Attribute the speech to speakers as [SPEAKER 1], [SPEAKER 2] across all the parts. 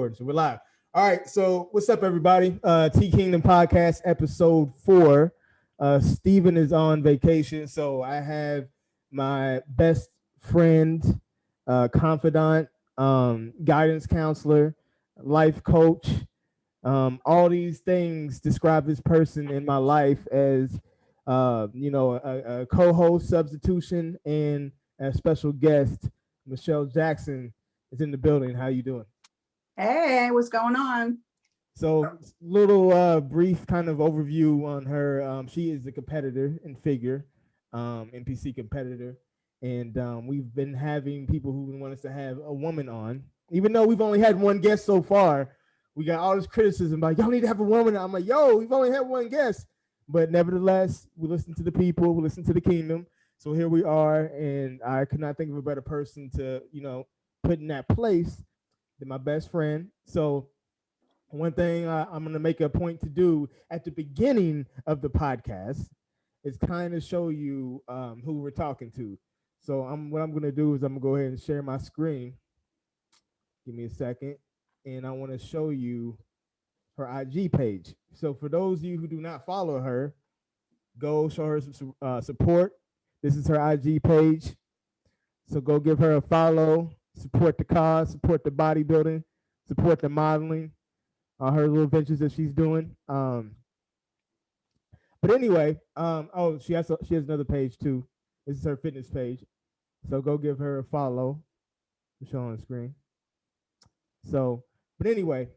[SPEAKER 1] recording, so we're live. All right, so what's up, everybody? T Kingdom Podcast, episode 4. Steven is on vacation, so I have my best friend, confidant, guidance counselor, life coach. All these things describe this person in my life as, a co-host, substitution, and a special guest. Michelle Jackson is in the building. How you doing?
[SPEAKER 2] Hey, what's going on?
[SPEAKER 1] So, little brief kind of overview on her. She is a competitor in figure, NPC competitor, and we've been having people who want us to have a woman on, even though we've only had one guest so far. We got all this criticism like, y'all need to have a woman. I'm like, yo, we've only had one guest, but nevertheless, we listen to the people, we listen to the kingdom. So here we are, and I could not think of a better person to, put in that place than my best friend. So one thing I'm going to make a point to do at the beginning of the podcast is kind of show you who we're talking to. So what I'm going to do is I'm going to go ahead and share my screen. Give me a second. And I want to show you her IG page. So for those of you who do not follow her, go show her some support. This is her IG page. So go give her a follow, support the cause, support the bodybuilding, support the modeling, her little ventures that she's doing. But anyway, she has another page too. This is her fitness page. So go give her a follow. I'll show on the screen. So, but anyway,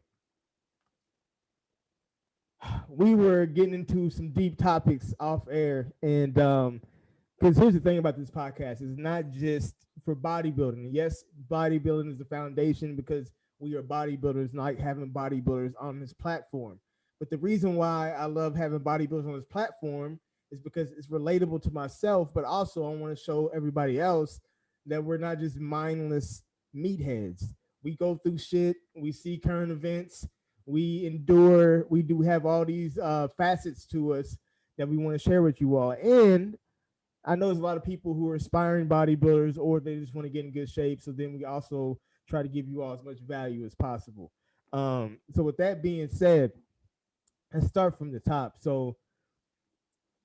[SPEAKER 1] we were getting into some deep topics off air, and because here's the thing about this podcast, it's not just for bodybuilding. Yes, bodybuilding is the foundation because we are bodybuilders, like having bodybuilders on this platform. But the reason why I love having bodybuilders on this platform is because it's relatable to myself, but also I want to show everybody else that we're not just mindless meatheads. We go through shit, we see current events, we endure, we do have all these facets to us that we want to share with you all. And I know there's a lot of people who are aspiring bodybuilders or they just want to get in good shape. So then we also try to give you all as much value as possible. So with that being said, let's start from the top. So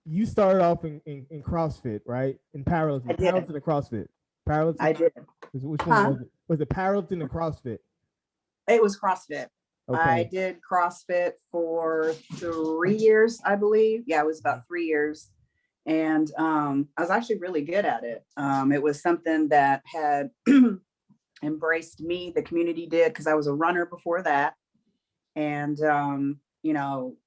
[SPEAKER 1] you started off in CrossFit, right? In powerlifting. Powerlifting and CrossFit. Powerlifting.
[SPEAKER 2] I did.
[SPEAKER 1] Which one was it? Was it powerlifting or CrossFit?
[SPEAKER 2] It was CrossFit. Okay. I did CrossFit for 3 years, I believe. Yeah, it was about 3 years. And I was actually really good at it. It was something that had embraced me. The community did, because I was a runner before that. And,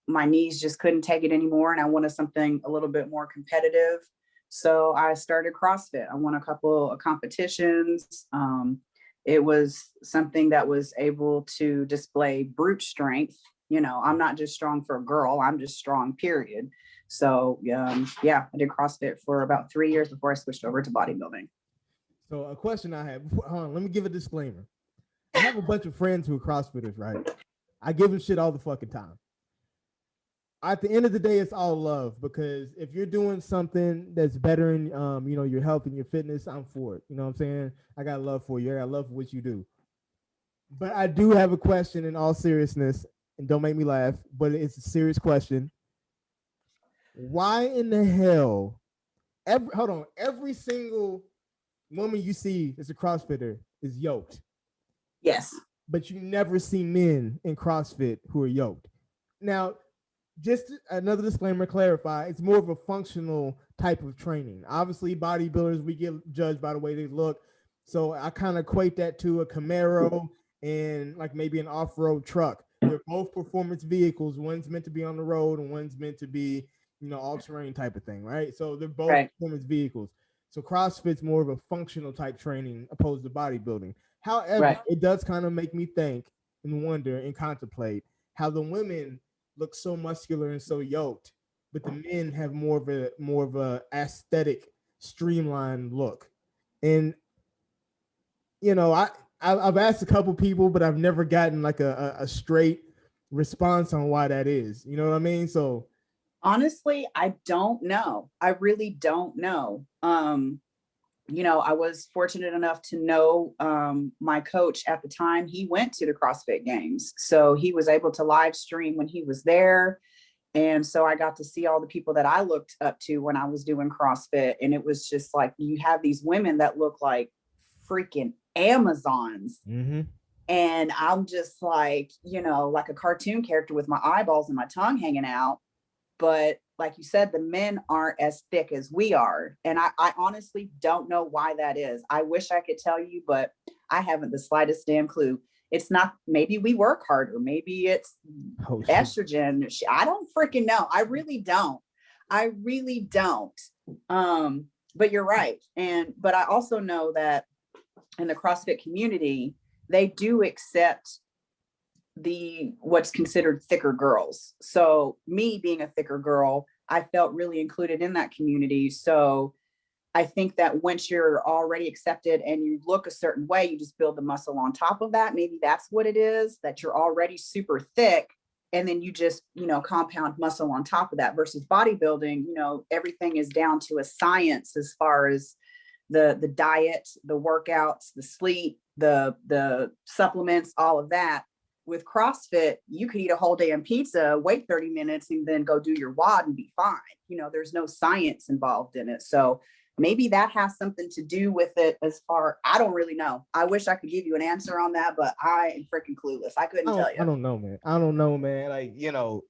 [SPEAKER 2] my knees just couldn't take it anymore. And I wanted something a little bit more competitive. So I started CrossFit. I won a couple of competitions. It was something that was able to display brute strength. I'm not just strong for a girl. I'm just strong, period. So, I did CrossFit for about 3 years before I switched over to bodybuilding.
[SPEAKER 1] So a question I have, hold on, let me give a disclaimer. I have a bunch of friends who are CrossFitters, right? I give them shit all the fucking time. At the end of the day, it's all love, because if you're doing something that's better in, your health and your fitness, I'm for it. You know what I'm saying? I got love for you. I got love for what you do. But I do have a question in all seriousness, and don't make me laugh, but it's a serious question. Why in the hell, every single woman you see that's a CrossFitter is yoked?
[SPEAKER 2] Yes.
[SPEAKER 1] But you never see men in CrossFit who are yoked. Now, just another disclaimer, clarify, it's more of a functional type of training. Obviously, bodybuilders, we get judged by the way they look. So I kind of equate that to a Camaro and like maybe an off-road truck. They're both performance vehicles. One's meant to be on the road and one's meant to be, all-terrain type of thing, right? So they're both performance vehicles. So CrossFit's more of a functional type training opposed to bodybuilding. However, it does kind of make me think and wonder and contemplate how the women look so muscular and so yoked, but the men have more of a aesthetic, streamlined look. And I've asked a couple people, but I've never gotten like a straight response on why that is. You know what I mean? So
[SPEAKER 2] honestly, I don't know. I really don't know. I was fortunate enough to know my coach at the time. He went to the CrossFit Games. So he was able to live stream when he was there. And so I got to see all the people that I looked up to when I was doing CrossFit. And it was just like, you have these women that look like freaking Amazons.
[SPEAKER 1] Mm-hmm.
[SPEAKER 2] And I'm just like, like a cartoon character with my eyeballs and my tongue hanging out. But like you said, the men aren't as thick as we are. And I honestly don't know why that is. I wish I could tell you, but I haven't the slightest damn clue. It's not, maybe we work harder. Maybe it's estrogen. I don't freaking know. I really don't. I really don't. But you're right. But I also know that in the CrossFit community, they do accept what's considered thicker girls. So me being a thicker girl, I felt really included in that community. So I think that once you're already accepted and you look a certain way, you just build the muscle on top of that. Maybe that's what it is, that you're already super thick. And then you just, compound muscle on top of that versus bodybuilding, everything is down to a science as far as the diet, the workouts, the sleep, the supplements, all of that. With CrossFit, you could eat a whole damn pizza, wait 30 minutes, and then go do your WOD and be fine. There's no science involved in it. So maybe that has something to do with it I don't really know. I wish I could give you an answer on that, but I am freaking clueless. I couldn't tell you.
[SPEAKER 1] I don't know, man. Like,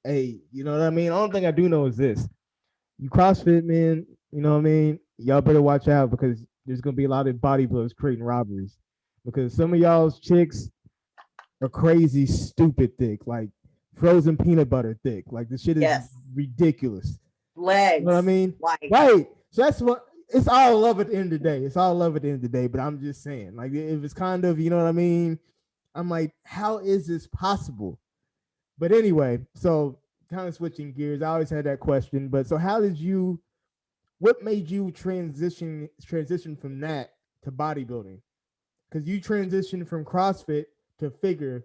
[SPEAKER 1] hey, you know what I mean? The only thing I do know is this. You CrossFit, man, you know what I mean? Y'all better watch out because there's going to be a lot of bodybuilders creating robberies. Because some of y'all's chicks are crazy, stupid thick, like frozen peanut butter thick. Like this shit is ridiculous.
[SPEAKER 2] Legs.
[SPEAKER 1] You know what I mean? Right. So that's what it's all love at the end of the day. It's all love at the end of the day. But I'm just saying, like, if it's kind of, you know what I mean? I'm like, how is this possible? But anyway, so kind of switching gears. I always had that question. But so what made you transition from that to bodybuilding? Because you transitioned from CrossFit to figure,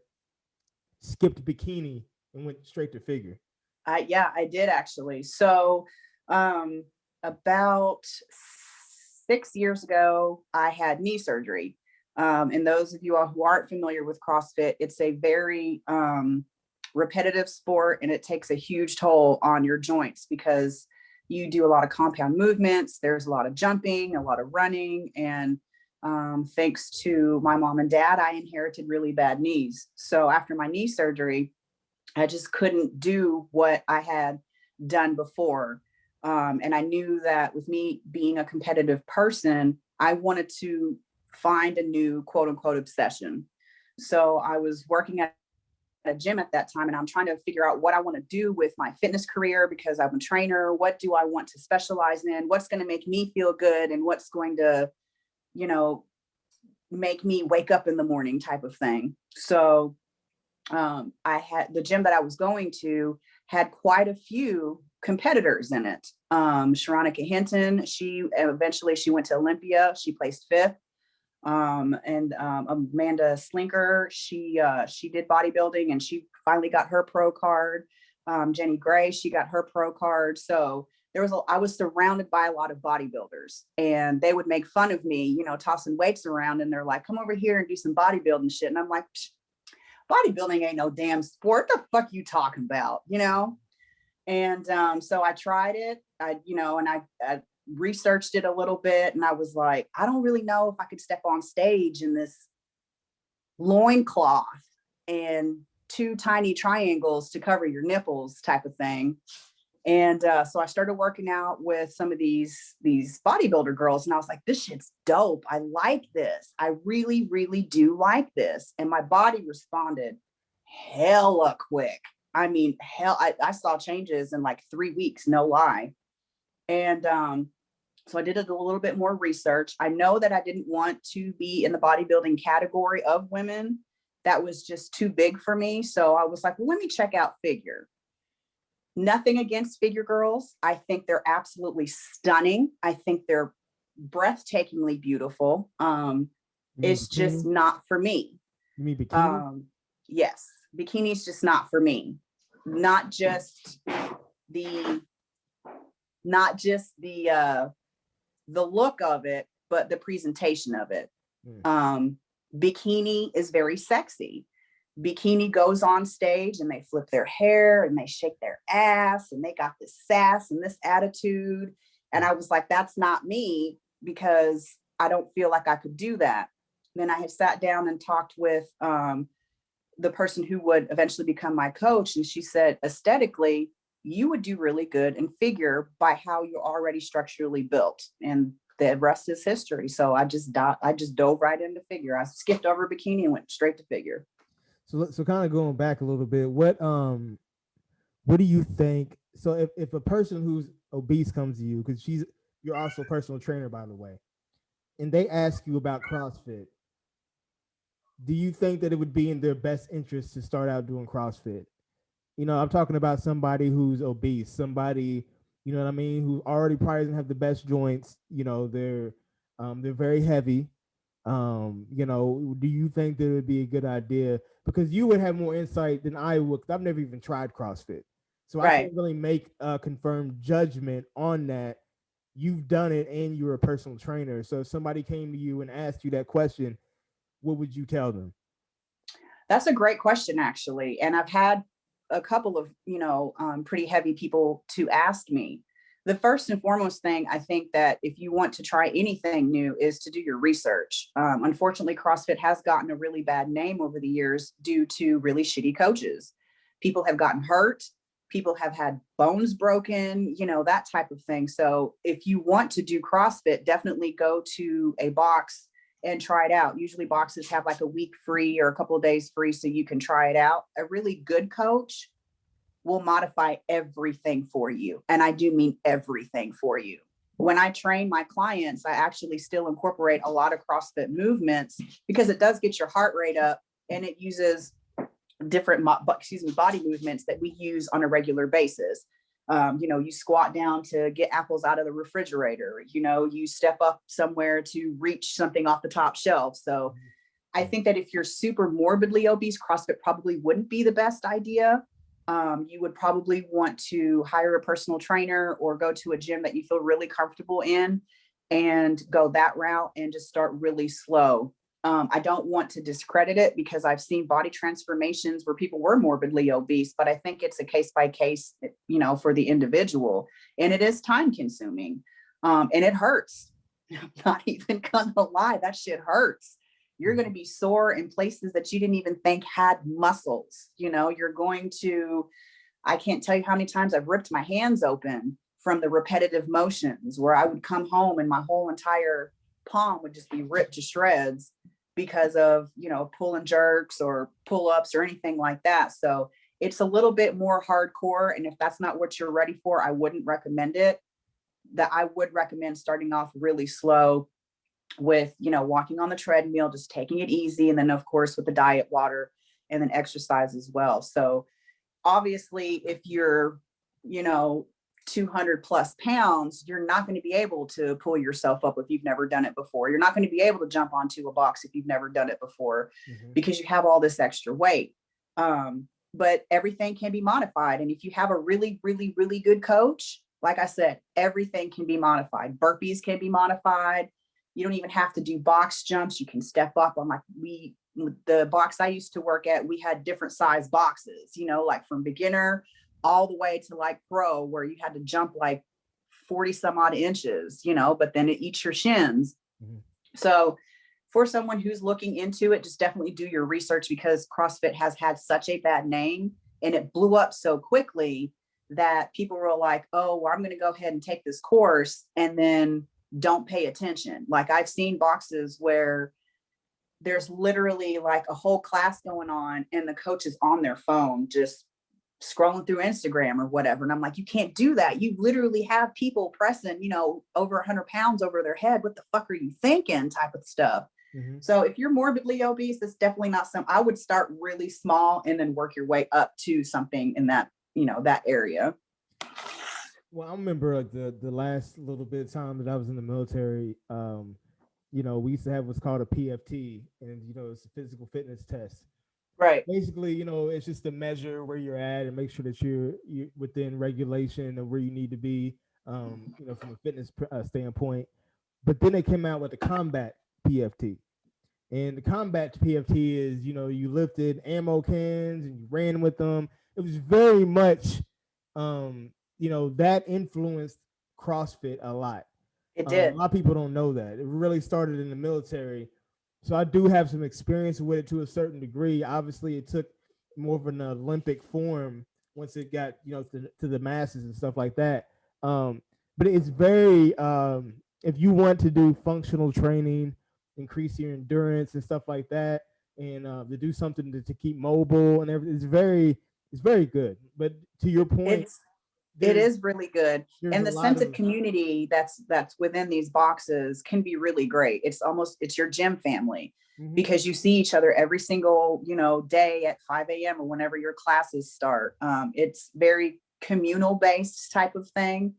[SPEAKER 1] skipped bikini, and went straight to figure.
[SPEAKER 2] I did actually. So about 6 years ago, I had knee surgery. And those of you all who aren't familiar with CrossFit, it's a very repetitive sport, and it takes a huge toll on your joints because you do a lot of compound movements. There's a lot of jumping, a lot of running, and thanks to my mom and dad, I inherited really bad knees. So after my knee surgery, I just couldn't do what I had done before. And I knew that with me being a competitive person, I wanted to find a new quote unquote obsession. So I was working at a gym at that time, and I'm trying to figure out what I want to do with my fitness career because I'm a trainer. What do I want to specialize in? What's going to make me feel good? And what's going to, make me wake up in the morning type of thing. So I had the gym that I was going to had quite a few competitors in it. Sharonica Hinton, she went to Olympia. She placed 5th. And Amanda Slinker, she did bodybuilding and she finally got her pro card. Jenny Gray, she got her pro card. So I was surrounded by a lot of bodybuilders, and they would make fun of me, tossing weights around, and they're like, come over here and do some bodybuilding shit. And I'm like, bodybuilding ain't no damn sport. What the fuck you talking about? And so I tried it. I researched it a little bit, and I was like, I don't really know if I could step on stage in this loincloth and 2 tiny triangles to cover your nipples type of thing. And so I started working out with some of these bodybuilder girls, and I was like, this shit's dope. I like this. I really, really do like this. And my body responded hella quick. I mean, I saw changes in like 3 weeks, no lie. And so I did a little bit more research. I know that I didn't want to be in the bodybuilding category of women. That was just too big for me. So I was like, well, let me check out figure. Nothing against figure girls. I think they're absolutely stunning. I think they're breathtakingly beautiful. It's just not for me.
[SPEAKER 1] You mean bikini?
[SPEAKER 2] Yes, bikini's just not for me. Not just the look of it, but the presentation of it. Bikini is very sexy. Bikini goes on stage and they flip their hair and they shake their ass and they got this sass and this attitude. And I was like, that's not me, because I don't feel like I could do that. Then I had sat down and talked with the person who would eventually become my coach. And she said, aesthetically, you would do really good in figure by how you're already structurally built. And the rest is history. So I just dove right into figure. I skipped over bikini and went straight to figure.
[SPEAKER 1] So kind of going back a little bit, what do you think? So if a person who's obese comes to you, because you're also a personal trainer, by the way, and they ask you about CrossFit, do you think that it would be in their best interest to start out doing CrossFit? You know, I'm talking about somebody who's obese, somebody, you know what I mean, who already probably doesn't have the best joints. You know, they're very heavy. You know, do you think that it would be a good idea? Because you would have more insight than I would, because I've never even tried CrossFit. So I can't really make a confirmed judgment on that. You've done it and you're a personal trainer. So if somebody came to you and asked you that question, what would you tell them?
[SPEAKER 2] That's a great question, actually. And I've had a couple of, pretty heavy people to ask me. The first and foremost thing, I think that if you want to try anything new, is to do your research. Unfortunately, CrossFit has gotten a really bad name over the years due to really shitty coaches. People have gotten hurt. People have had bones broken, that type of thing. So if you want to do CrossFit, definitely go to a box and try it out. Usually boxes have like a week free or a couple of days free, so you can try it out. A really good coach will modify everything for you. And I do mean everything for you. When I train my clients, I actually still incorporate a lot of CrossFit movements, because it does get your heart rate up, and it uses different body movements that we use on a regular basis. You squat down to get apples out of the refrigerator, you step up somewhere to reach something off the top shelf. So I think that if you're super morbidly obese, CrossFit probably wouldn't be the best idea. You would probably want to hire a personal trainer or go to a gym that you feel really comfortable in and go that route and just start really slow. I don't want to discredit it, because I've seen body transformations where people were morbidly obese, but I think it's a case by case, for the individual. And it is time consuming. And it hurts. I'm not even gonna lie, that shit hurts. You're going to be sore in places that you didn't even think had muscles. You're going to, I can't tell you how many times I've ripped my hands open from the repetitive motions, where I would come home and my whole entire palm would just be ripped to shreds because of, pull and jerks or pull-ups or anything like that. So it's a little bit more hardcore. And if that's not what you're ready for, I wouldn't recommend it. That I would recommend starting off really slow with, walking on the treadmill, just taking it easy. And then of course with the diet, water, and then exercise as well. So obviously if you're, 200 plus pounds, you're not going to be able to pull yourself up if you've never done it before. You're not going to be able to jump onto a box if you've never done it before, because you have all this extra weight. But everything can be modified. And if you have a really, really, really good coach, like I said, everything can be modified. Burpees can be modified. You don't even have to do box jumps. You can step up on the box I used to work at, we had different size boxes, like from beginner all the way to like pro, where you had to jump like 40 some odd inches, but then it eats your shins. So for someone who's looking into it, just definitely do your research, because CrossFit has had such a bad name and it blew up so quickly that people were like, oh, well, I'm going to go ahead and take this course, and then don't pay attention. Like I've seen boxes where there's literally like a whole class going on and the coach is on their phone just scrolling through Instagram or whatever. And I'm like, you can't do that. You literally have people pressing, over 100 pounds over their head. What the fuck are you thinking? Type of stuff. So if you're morbidly obese, it's definitely not I would start really small and then work your way up to something in that, that area.
[SPEAKER 1] Well, I remember like the last little bit of time that I was in the military, we used to have what's called a PFT, and it's a physical fitness test.
[SPEAKER 2] Right.
[SPEAKER 1] Basically, it's just to measure where you're at and make sure that you're within regulation of where you need to be, from a fitness standpoint. But then they came out with the combat PFT. And the combat PFT is, you lifted ammo cans and you ran with them. It was very much, that influenced CrossFit a lot.
[SPEAKER 2] It
[SPEAKER 1] A
[SPEAKER 2] did.
[SPEAKER 1] lot of people don't know that. It really started in the military. So I do have some experience with it to a certain degree. Obviously, it took more of an Olympic form once it got, to the masses and stuff like that. But it's very, if you want to do functional training, increase your endurance and stuff like that, and to do something to keep mobile and everything, it's very good. But to your point,
[SPEAKER 2] it is really good.
[SPEAKER 1] there's
[SPEAKER 2] And
[SPEAKER 1] a
[SPEAKER 2] the
[SPEAKER 1] lot
[SPEAKER 2] sense of
[SPEAKER 1] of
[SPEAKER 2] community that's within these boxes can be really great. It's your gym family, because you see each other every single, day at 5 a.m. or whenever your classes start. It's very communal based type of thing.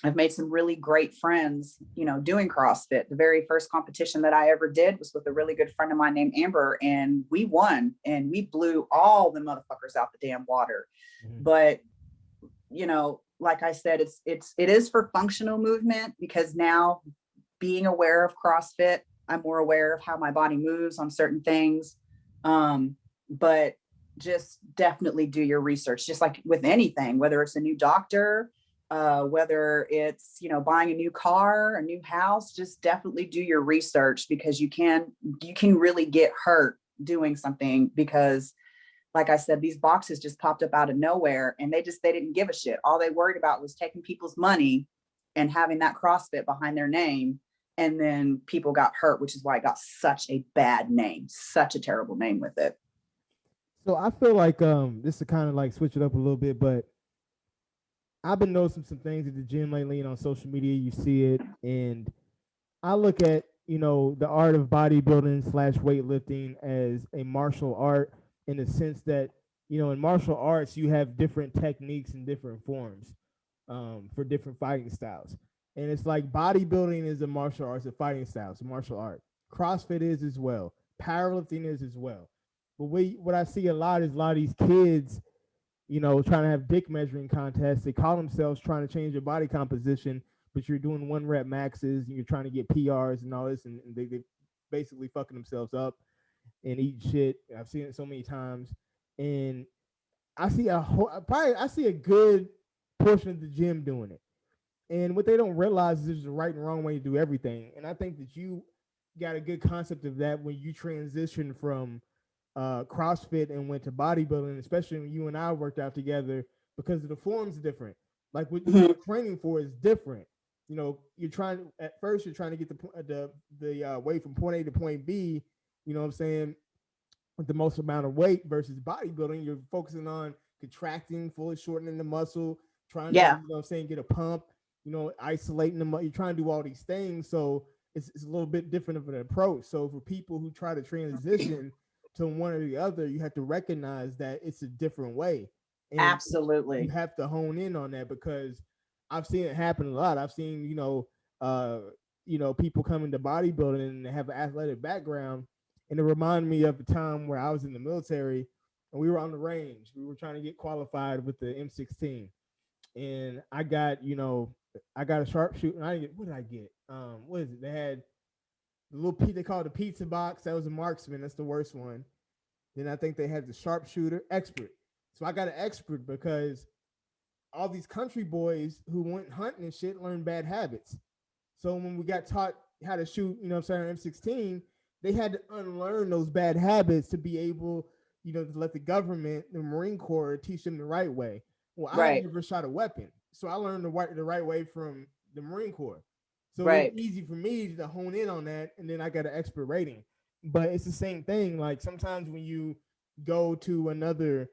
[SPEAKER 2] I've made some really great friends, doing CrossFit. The very first competition that I ever did was with a really good friend of mine named Amber, and we won and we blew all the motherfuckers out the damn water. But, like I said, it is for functional movement, because now, being aware of CrossFit, I'm more aware of how my body moves on certain things. But just definitely do your research, just like with anything, whether it's a new doctor, whether it's, buying a new car, a new house, just definitely do your research, because you can really get hurt doing something, because like I said, these boxes just popped up out of nowhere, and they didn't give a shit. All they worried about was taking people's money and having that CrossFit behind their name. And then people got hurt, which is why it got such a bad name, such a terrible name with it.
[SPEAKER 1] So I feel like this to kind of like switch it up a little bit, but I've been noticing some things at the gym lately and on social media. You see it, and I look at the art of bodybuilding slash weightlifting as a martial art, in the sense that in martial arts you have different techniques and different forms for different fighting styles, and it's like bodybuilding is a martial art, it's a fighting style, it's a martial art. CrossFit is as well. Powerlifting is as well. But what I see a lot is a lot of these kids trying to have dick measuring contests. They call themselves trying to change their body composition, but you're doing 1 rep maxes and you're trying to get PRs and all this, and they basically fucking themselves up and eating shit. I've seen it so many times, and I see I see a good portion of the gym doing it. And what they don't realize is there's a right and wrong way to do everything. And I think that you got a good concept of that when you transition from CrossFit and went to bodybuilding, especially when you and I worked out together, because the form's different. Like what you're training for is different. You're trying at first you're trying to get the weight from point A to point B. You know what I'm saying? With the most amount of weight, versus bodybuilding, you're focusing on contracting, fully shortening the muscle, trying to get a pump. Isolating the muscle. You're trying to do all these things, so it's a little bit different of an approach. So for people who try to transition to one or the other, you have to recognize that it's a different way.
[SPEAKER 2] And absolutely,
[SPEAKER 1] you have to hone in on that, because I've seen it happen a lot. I've seen people come into bodybuilding and they have an athletic background, and it reminded me of a time where I was in the military and we were on the range. We were trying to get qualified with the M16, and I got a sharpshooter. And I didn't get, what did I get? What is it? They had the little they call it a pizza box. That was a marksman. That's the worst one. Then I think they had the sharpshooter expert. So I got an expert because all these country boys who went hunting and shit learned bad habits. So when we got taught how to shoot, M16, they had to unlearn those bad habits to be able, to let the government, the Marine Corps, teach them the right way. Well, I had never shot a weapon, so I learned the right way from the Marine Corps. So it was easy for me to hone in on that, and then I got an expert rating. But it's the same thing. Like sometimes when you go to another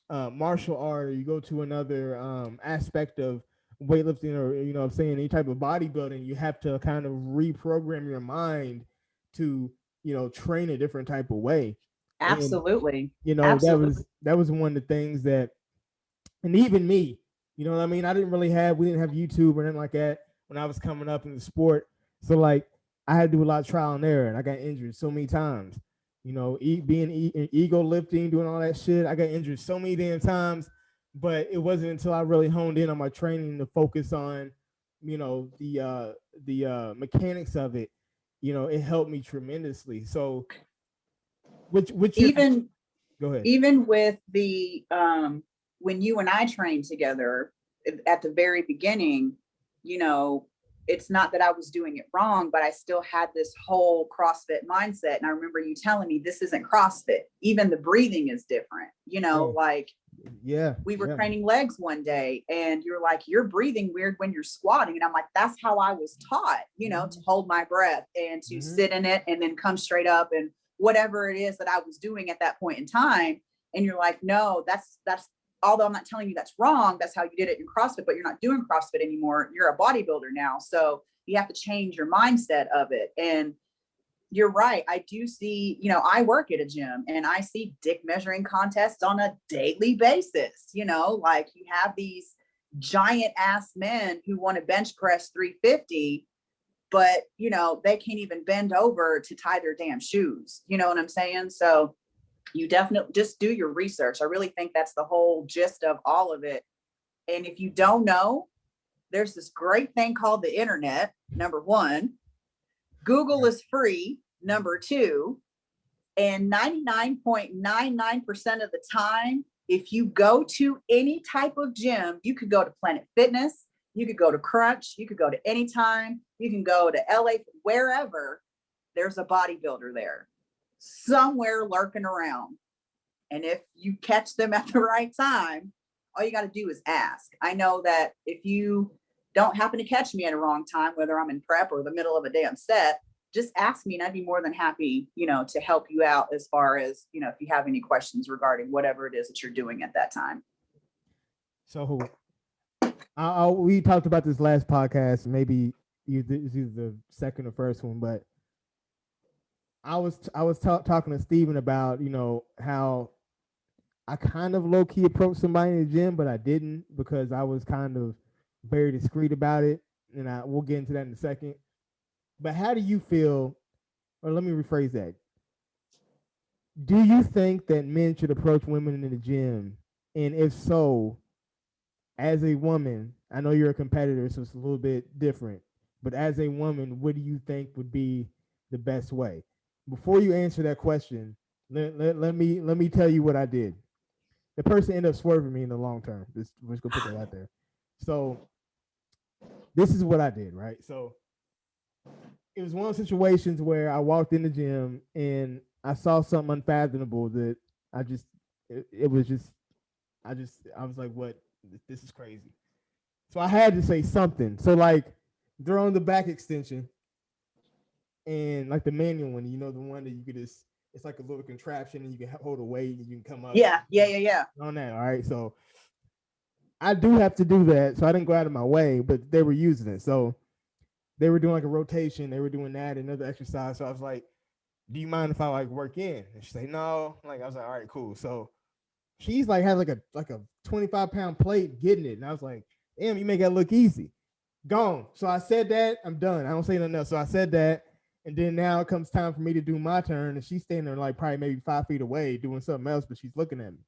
[SPEAKER 1] martial art, or you go to another aspect of weightlifting, or I'm saying any type of bodybuilding, you have to kind of reprogram your mind to train a different type of way.
[SPEAKER 2] Absolutely.
[SPEAKER 1] And, Absolutely. that was one of the things that, and even me, you know what I mean, we didn't have YouTube or anything like that when I was coming up in the sport. So like I had to do a lot of trial and error, and I got injured so many times. Being ego lifting, doing all that shit, I got injured so many damn times. But it wasn't until I really honed in on my training to focus on, the mechanics of it, it helped me tremendously. So which your
[SPEAKER 2] even
[SPEAKER 1] go ahead.
[SPEAKER 2] even with the when you and I trained together at the very beginning, you know, it's not that I was doing it wrong, but I still had this whole CrossFit mindset. And I remember you telling me this isn't CrossFit. Even the breathing is different,
[SPEAKER 1] Oh,
[SPEAKER 2] like
[SPEAKER 1] yeah.
[SPEAKER 2] we were training legs one day and you're like, you're breathing weird when you're squatting. And I'm like, that's how I was taught, to hold my breath and to sit in it and then come straight up and whatever it is that I was doing at that point in time. And you're like, no, that's, although I'm not telling you that's wrong, that's how you did it in CrossFit, but you're not doing CrossFit anymore. You're a bodybuilder now. So you have to change your mindset of it. And you're right. I do see, I work at a gym and I see dick measuring contests on a daily basis. Like you have these giant ass men who want to bench press 350, but, they can't even bend over to tie their damn shoes. You know what I'm saying? So you definitely just do your research. I really think that's the whole gist of all of it. And if you don't know, there's this great thing called the internet, number one. Google is free, number two, and 99.99% of the time, if you go to any type of gym, you could go to Planet Fitness, you could go to Crunch, you could go to Anytime, you can go to LA, wherever, there's a bodybuilder there, somewhere lurking around. And if you catch them at the right time, all you got to do is ask. I know that if you don't happen to catch me at a wrong time, whether I'm in prep or the middle of a damn set, just ask me and I'd be more than happy, to help you out as far as, if you have any questions regarding whatever it is that you're doing at that time.
[SPEAKER 1] So we talked about this last podcast, maybe either the second or first one, but I was talking to Steven about, how I kind of low key approached somebody in the gym, but I didn't because I was kind of very discreet about it. And we'll get into that in a second. But how do you feel, or let me rephrase that. Do you think that men should approach women in the gym? And if so, as a woman, I know you're a competitor, so it's a little bit different. But as a woman, what do you think would be the best way? Before you answer that question, let me tell you what I did. The person ended up swerving me in the long term. We're just gonna put that out there. So this is what I did, right? So it was one of those situations where I walked in the gym and I saw something unfathomable that I just it was just I was like, what? This is crazy. So I had to say something. So like they're on the back extension and like the manual one, the one that you could just it's like a little contraption and you can hold a weight and you can come up.
[SPEAKER 2] Yeah.
[SPEAKER 1] On that, all right. So I do have to do that. So I didn't go out of my way, but they were using it. So they were doing like a rotation. They were doing that, another exercise. So I was like, do you mind if I like work in? And she's like, no. Like I was like, all right, cool. So she's like had like a 25-pound plate getting it. And I was like, damn, you make that look easy. Gone. So I said that. I'm done. I don't say nothing else. So I said that. And then now it comes time for me to do my turn. And she's standing like probably maybe 5 feet away doing something else, but she's looking at me.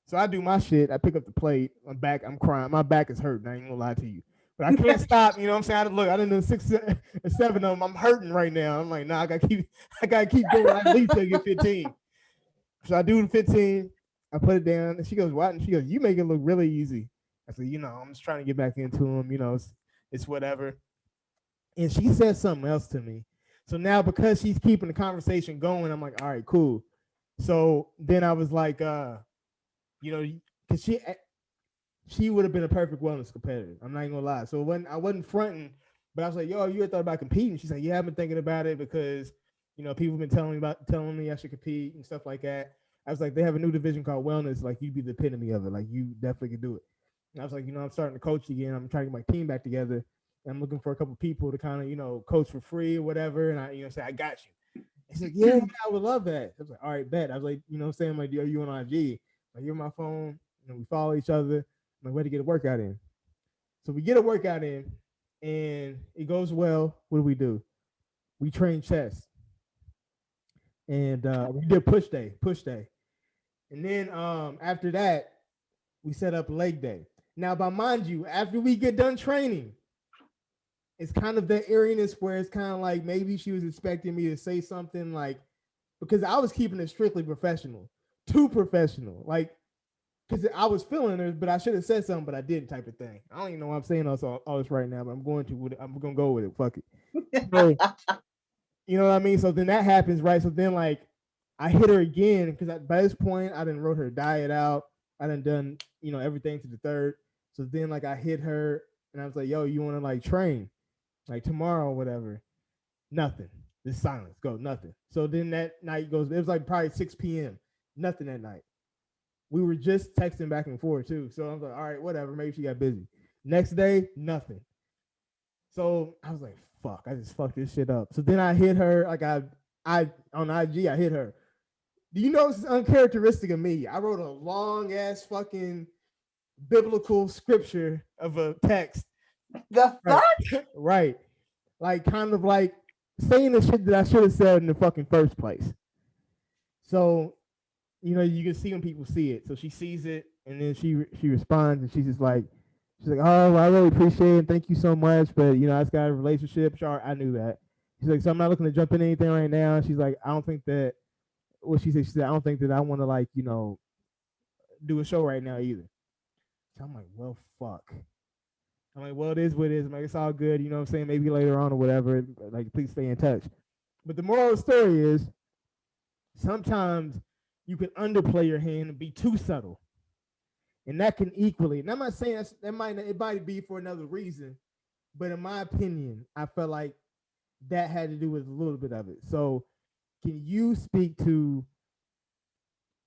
[SPEAKER 1] So I do my shit. I pick up the plate. I'm back. I'm crying. My back is hurting. I ain't gonna lie to you. But I can't stop. You know what I'm saying? I done done 6 or 7 of them. I'm hurting right now. I'm like, nah, I gotta keep going. At least till I get 15. So I do the 15. I put it down. And she goes, what? And she goes, you make it look really easy. I said, I'm just trying to get back into them. It's whatever. And she said something else to me. So now because she's keeping the conversation going, I'm like, all right, cool. So then I was like, because she would have been a perfect wellness competitor. I'm not even gonna lie. So when I wasn't fronting, but I was like, yo, you had thought about competing? She's like, yeah, I've been thinking about it because people have been telling me I should compete and stuff like that. I was like, they have a new division called wellness. Like you'd be the epitome of it. Like you definitely could do it. And I was like, I'm starting to coach again. I'm trying to get my team back together. And I'm looking for a couple people to kind of, coach for free or whatever. And I, say, I got you. He's like, yeah, I would love that. I was like, all right, bet. I was like, I'm saying, like, are you on IG? Like, you're on my phone. We follow each other. I'm like, way to get a workout in. So we get a workout in, and it goes well. What do? We train chest, and we did push day, and then after that, we set up leg day. Now, by mind you, after we get done training, it's kind of that eeriness where it's kind of like maybe she was expecting me to say something like, because I was keeping it strictly professional, too professional, like because I was feeling her, but I should have said something, but I didn't, type of thing. I don't even know why I'm saying all this right now, but I'm going to. I'm gonna go with it. Fuck it. So, you know what I mean? So then that happens, right? So then like I hit her again because by this point I didn't wrote her diet out. I done everything to the third. So then like I hit her and I was like, yo, you want to like train like tomorrow or whatever? Nothing. Just silence. Go nothing. So then that night goes. It was like probably 6 p.m. Nothing that night. We were just texting back and forth too. So I was like, all right, whatever. Maybe she got busy. Next day, nothing. So I was like, fuck, I just fucked this shit up. So then I hit her, like I on IG, I hit her. Do you know it's uncharacteristic of me? I wrote a long ass fucking biblical scripture of a text.
[SPEAKER 2] The fuck?
[SPEAKER 1] Right. Right. Like kind of like saying the shit that I should have said in the fucking first place. So, you can see when people see it. So she sees it and then she responds and she's just like, she's like, oh, well, I really appreciate it. Thank you so much. But, I just got a relationship. Sure, I knew that. She's like, so I'm not looking to jump in anything right now. She's like, I don't think that, what she said, I don't think that I want to, like, do a show right now either. So I'm like, well, fuck. I'm like, well, it is what it is. I'm like, it's all good. You know what I'm saying? Maybe later on or whatever. Like, please stay in touch. But the moral of the story is sometimes you can underplay your hand and be too subtle. And that can equally, and I'm not saying it might be for another reason, but in my opinion, I felt like that had to do with a little bit of it. So, can you speak to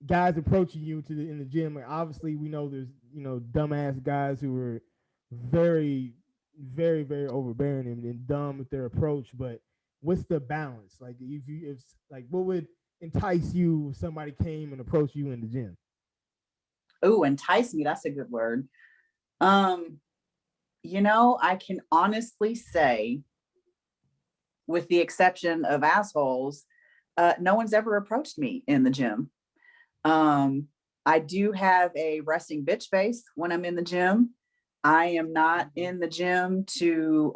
[SPEAKER 1] guys approaching you in the gym? Like obviously, we know there's dumbass guys who are very, very, very overbearing and dumb with their approach. But what's the balance? Like if like what would entice you if somebody came and approached you in the gym?
[SPEAKER 2] Oh, entice me. That's a good word. I can honestly say, with the exception of assholes, no one's ever approached me in the gym. I do have a resting bitch face when I'm in the gym. I am not in the gym to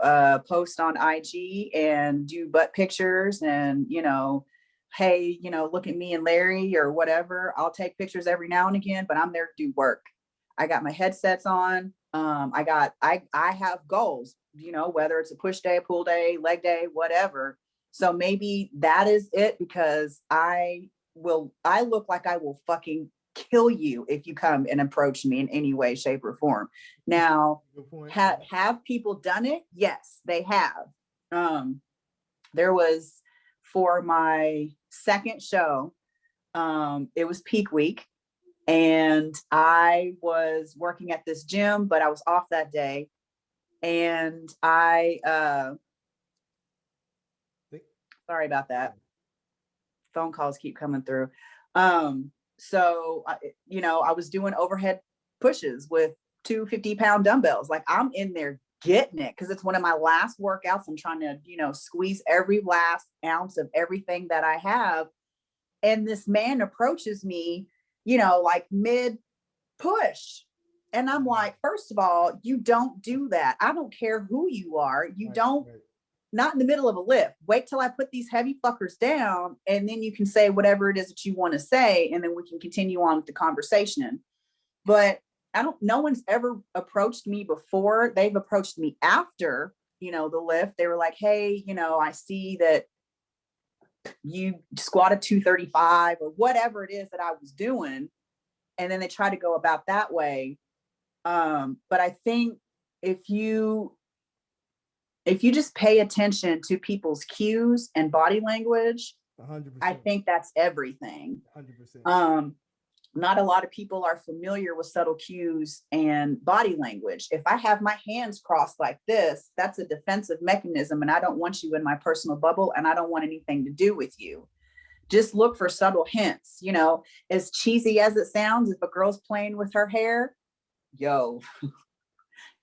[SPEAKER 2] post on IG and do butt pictures and, hey, look at me and Larry or whatever. I'll take pictures every now and again, but I'm there to do work. I got my headsets on. I have goals, whether it's a push day, pull day, leg day, whatever. So maybe that is it, because I look like I will fucking kill you if you come and approach me in any way, shape, or form. Now, have people done it? Yes, they have. There was, for my second show, it was peak week, and I was working at this gym, but I was off that day, and sorry about that. Phone calls keep coming through. So I was doing overhead pushes with 250-pound dumbbells. Like, I'm in there getting it because it's one of my last workouts. I'm trying to, squeeze every last ounce of everything that I have. And this man approaches me, like mid push. And I'm like, first of all, you don't do that. I don't care who you are. You don't, not in the middle of a lift. Wait till I put these heavy fuckers down, and then you can say whatever it is that you want to say, and then we can continue on with the conversation. But no one's ever approached me before. They've approached me after, the lift. They were like, hey, I see that you squatted 235 or whatever it is that I was doing. And then they try to go about that way. But I think if you just pay attention to people's cues and body language, 100%. I think that's everything. 100%. Not a lot of people are familiar with subtle cues and body language. If I have my hands crossed like this, that's a defensive mechanism, and I don't want you in my personal bubble, and I don't want anything to do with you. Just look for subtle hints. As cheesy as it sounds, if a girl's playing with her hair, yo,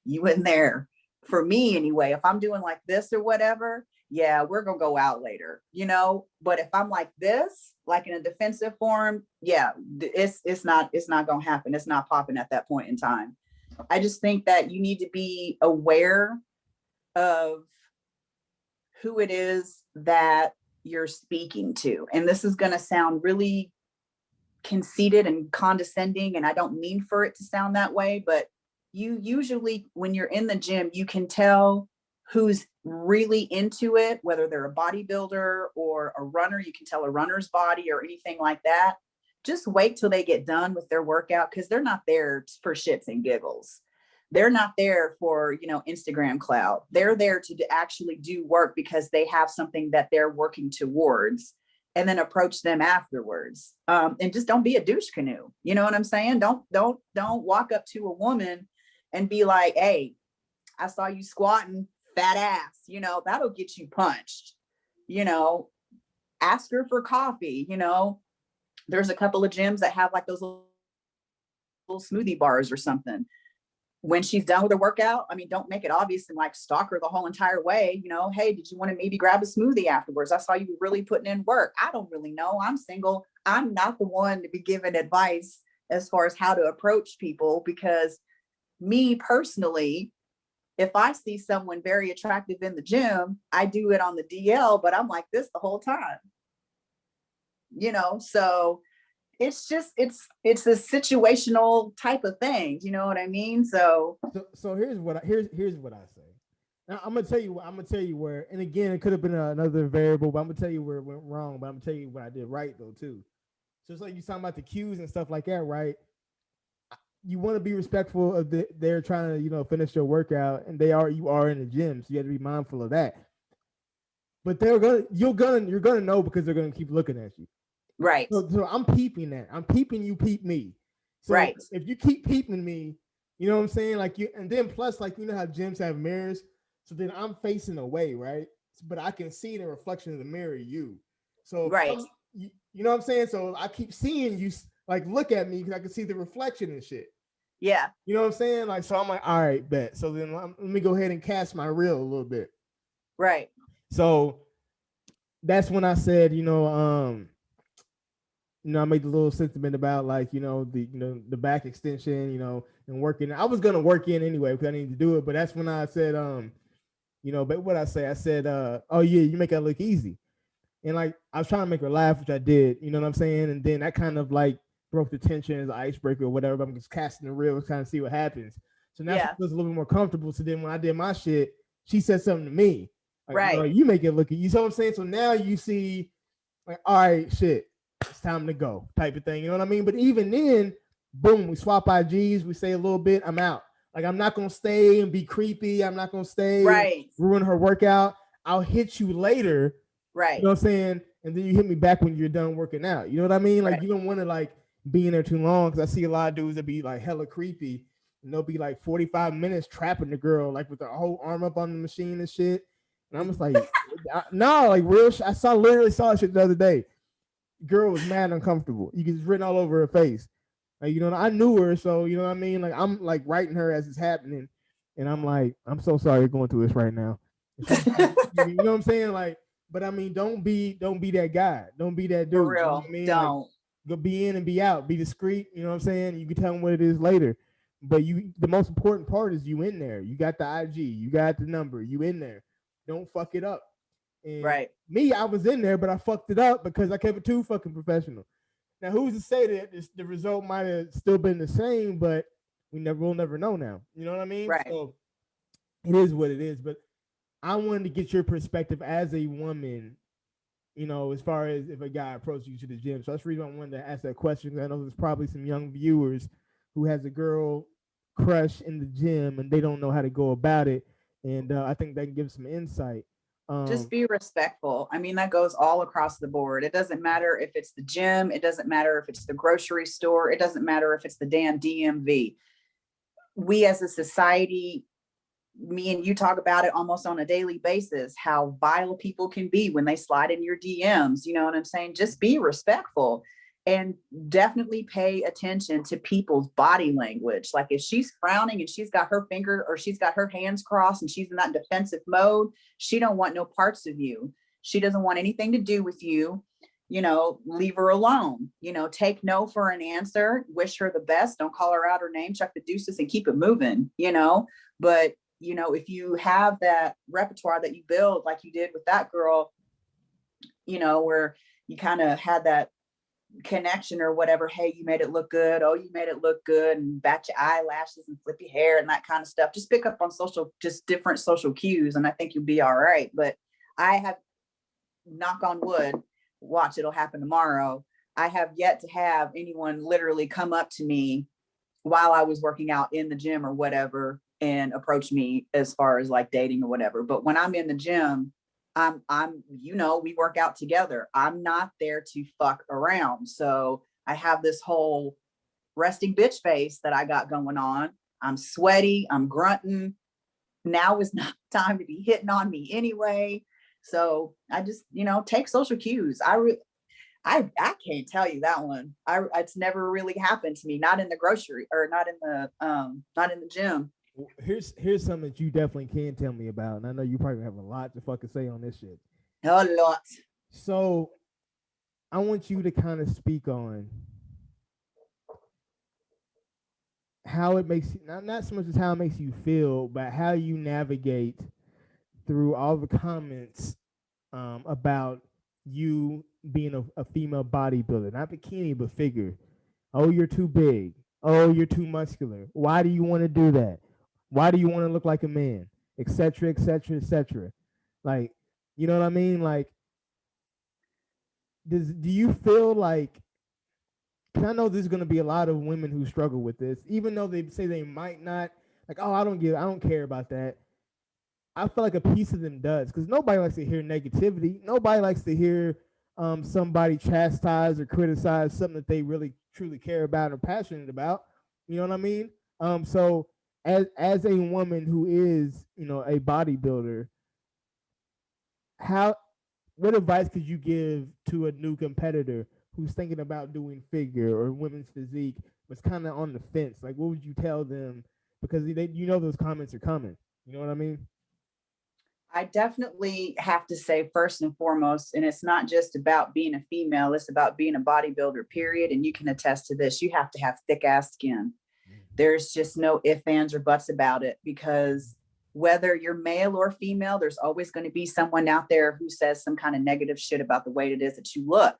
[SPEAKER 2] you in there. For me anyway, if I'm doing like this or whatever, yeah, we're gonna go out later, but if I'm like this, like in a defensive form, yeah, it's not gonna happen. It's not popping at that point in time. I just think that you need to be aware of who it is that you're speaking to. And this is going to sound really conceited and condescending, and I don't mean for it to sound that way, but you usually, when you're in the gym, you can tell who's really into it, whether they're a bodybuilder or a runner. You can tell a runner's body or anything like that. Just wait till they get done with their workout, because they're not there for shits and giggles. They're not there for, Instagram clout. They're there to actually do work because they have something that they're working towards, and then approach them afterwards. And just don't be a douche canoe. You know what I'm saying? Don't walk up to a woman and be like, hey, I saw you squatting, fat ass. That'll get you punched. Ask her for coffee. There's a couple of gyms that have like those little smoothie bars or something. When she's done with her workout, don't make it obvious and like stalk her the whole entire way. Hey, did you want to maybe grab a smoothie afterwards? I saw you were really putting in work. I don't really know. I'm single. I'm not the one to be giving advice as far as how to approach people, because me personally, if I see someone very attractive in the gym, I do it on the DL, but I'm like this the whole time. So it's a situational type of thing. You know what I mean? So
[SPEAKER 1] here's what I say. Now I'm gonna tell you where, and again, it could have been another variable, but I'm gonna tell you where it went wrong. But I'm gonna tell you what I did right though too. So it's like you talking about the cues and stuff like that, right? You want to be respectful of they're trying to finish their workout, and you are in the gym, so you have to be mindful of that. But you're gonna know, because they're gonna keep looking at you.
[SPEAKER 2] Right.
[SPEAKER 1] So I'm peeping that. I'm peeping you peep me. So
[SPEAKER 2] right.
[SPEAKER 1] If you keep peeping me, you know what I'm saying? Like and then plus, like, how gyms have mirrors. So then I'm facing away, right? But I can see the reflection of the mirror of you. So
[SPEAKER 2] right.
[SPEAKER 1] You know what I'm saying? So I keep seeing you like look at me, because I can see the reflection and shit.
[SPEAKER 2] Yeah.
[SPEAKER 1] You know what I'm saying? Like, so I'm like, all right, bet. So then let me go ahead and cast my reel a little bit.
[SPEAKER 2] Right.
[SPEAKER 1] So that's when I said, I made the little sentiment about like, the back extension, and working. I was gonna work in anyway because I needed to do it, but that's when I said, but what I said, oh yeah, you make it look easy. And like I was trying to make her laugh, which I did, you know what I'm saying? And then that kind of like broke the tension as an icebreaker or whatever. But I'm just casting the reel, kind of see what happens. So now she feels a little bit more comfortable. So then when I did my shit, she said something to me. Like, right. You make it look, you know what I'm saying? So now you see, like, all right, shit, it's time to go type of thing. You know what I mean? But even then, boom, we swap IGs, we say a little bit, I'm out. Like, I'm not going to stay and be creepy. I'm not going to stay and ruin her workout. I'll hit you later.
[SPEAKER 2] Right.
[SPEAKER 1] You know what I'm saying? And then you hit me back when you're done working out. You know what I mean? Like, you don't want to like be in there too long, because I see a lot of dudes that be like hella creepy, and they'll be like 45 minutes trapping the girl, like with their whole arm up on the machine and shit. And I'm just like, no, like real. I literally saw shit the other day. Girl was mad uncomfortable. You can just written all over her face. Like, I knew her, so you know what I mean. Like, I'm like writing her as it's happening, and I'm like, I'm so sorry you're going through this right now. You know what I'm saying? Like, but I mean, don't be that guy. Don't be that dude.
[SPEAKER 2] For real.
[SPEAKER 1] You know what I mean?
[SPEAKER 2] Don't.
[SPEAKER 1] Like, go be in and be out. Be discreet. You know what I'm saying? You can tell them what it is later. But the most important part is you in there. You got the IG. You got the number. You in there. Don't fuck it up. And me, I was in there, but I fucked it up because I kept it too fucking professional. Now, who's to say that the result might have still been the same, but we'll never know now. You know what I mean?
[SPEAKER 2] Right.
[SPEAKER 1] So it is what it is. But I wanted to get your perspective as a woman, as far as if a guy approaches you to the gym. So that's the reason I wanted to ask that question. I know there's probably some young viewers who has a girl crush in the gym and they don't know how to go about it. And I think that can give some insight.
[SPEAKER 2] Just be respectful. I mean, that goes all across the board. It doesn't matter if it's the gym. It doesn't matter if it's the grocery store. It doesn't matter if it's the damn DMV. We as a society, me and you talk about it almost on a daily basis, how vile people can be when they slide in your DMs. You know what I'm saying? Just be respectful and definitely pay attention to people's body language. Like if she's frowning and she's got her finger or she's got her hands crossed and she's in that defensive mode, she don't want no parts of you. She doesn't want anything to do with you. Leave her alone. Take no for an answer. Wish her the best. Don't call her out her name. Chuck the deuces and keep it moving. But you know, if you have that repertoire that you build, like you did with that girl, you know, where you kind of had that connection or whatever, hey, you made it look good, oh, you made it look good, and bat your eyelashes and flip your hair and that kind of stuff. Just pick up on just different social cues, and I think you'll be all right. But I have, knock on wood, watch, it'll happen tomorrow, I have yet to have anyone literally come up to me while I was working out in the gym or whatever and approach me as far as like dating or whatever. But when I'm in the gym, you know, we work out together. I'm not there to fuck around. So I have this whole resting bitch face that I got going on. I'm sweaty, I'm grunting. Now is not time to be hitting on me anyway. So I just, you know, take social cues. I can't tell you that one. It's never really happened to me. Not in the grocery, or not in the gym.
[SPEAKER 1] Here's something that you definitely can tell me about, and I know you probably have a lot to fucking say on this shit.
[SPEAKER 2] A lot.
[SPEAKER 1] So I want you to kind of speak on how it makes, not so much as how it makes you feel, but how you navigate through all the comments about you being a female bodybuilder, not bikini, but figure. Oh, you're too big. Oh, you're too muscular. Why do you want to do that? Why do you want to look like a man? Etc. Etc. Etc. Like, you know what I mean? Like, do you feel like? Cause I know there's gonna be a lot of women who struggle with this, even though they say they might not. Like, oh, I don't care about that. I feel like a piece of them does, because nobody likes to hear negativity. Nobody likes to hear somebody chastise or criticize something that they really truly care about or passionate about. You know what I mean? So as a woman who is, you know, a bodybuilder, how what advice could you give to a new competitor who's thinking about doing figure or women's physique, was kind of on the fence? Like, what would you tell them? Because you know those comments are coming. You know what I mean?
[SPEAKER 2] I definitely have to say, first and foremost, and it's not just about being a female, it's about being a bodybuilder, period. And you can attest to this. You have to have thick ass skin. There's just no ifs, ands, or buts about it, because whether you're male or female, there's always going to be someone out there who says some kind of negative shit about the way it is that you look.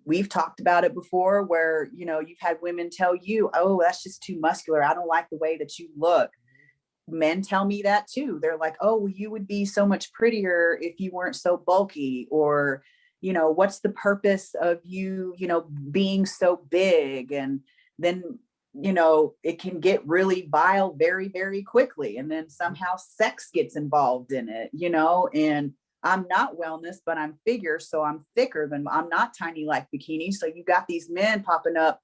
[SPEAKER 2] We've talked about it before, where, you know, you've had women tell you, oh, that's just too muscular, I don't like the way that you look. Men tell me that too. They're like, oh, well, you would be so much prettier if you weren't so bulky, or, you know, what's the purpose of you, you know, being so big? And then, you know, it can get really vile very, very quickly. And then somehow sex gets involved in it, you know, and I'm not wellness, but I'm figure. So I'm thicker than, I'm not tiny like bikini. So you got these men popping up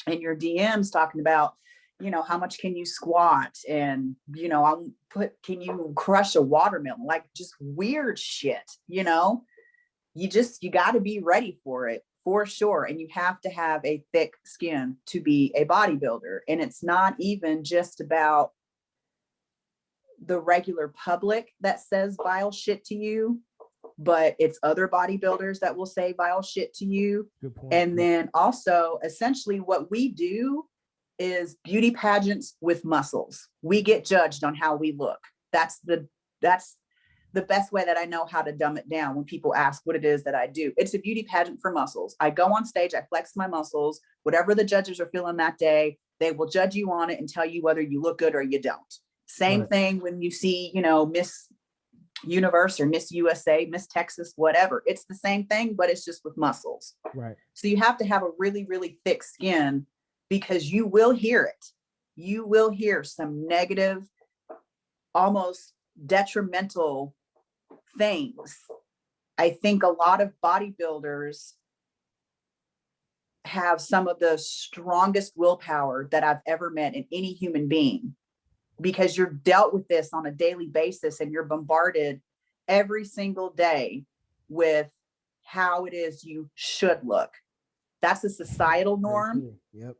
[SPEAKER 2] in your DMs talking about, you know, how much can you squat? And, you know, can you crush a watermelon? Like, just weird shit, you know, you got to be ready for it, for sure. And you have to have a thick skin to be a bodybuilder. And it's not even just about the regular public that says vile shit to you, but it's other bodybuilders that will say vile shit to you.
[SPEAKER 1] Good point.
[SPEAKER 2] And then also, essentially, what we do is beauty pageants with muscles. We get judged on how we look. That's the best way that I know how to dumb it down when people ask what it is that I do. It's a beauty pageant for muscles. I go on stage, I flex my muscles, whatever the judges are feeling that day, they will judge you on it and tell you whether you look good or you don't. Same thing when you see, you know, Miss Universe or Miss USA, Miss Texas, whatever. It's the same thing, but it's just with muscles.
[SPEAKER 1] Right.
[SPEAKER 2] So you have to have a really, really thick skin, because you will hear it. You will hear some negative, almost detrimental things. I think a lot of bodybuilders have some of the strongest willpower that I've ever met in any human being, because you're dealt with this on a daily basis and you're bombarded every single day with how it is you should look. That's a societal norm.
[SPEAKER 1] Yep.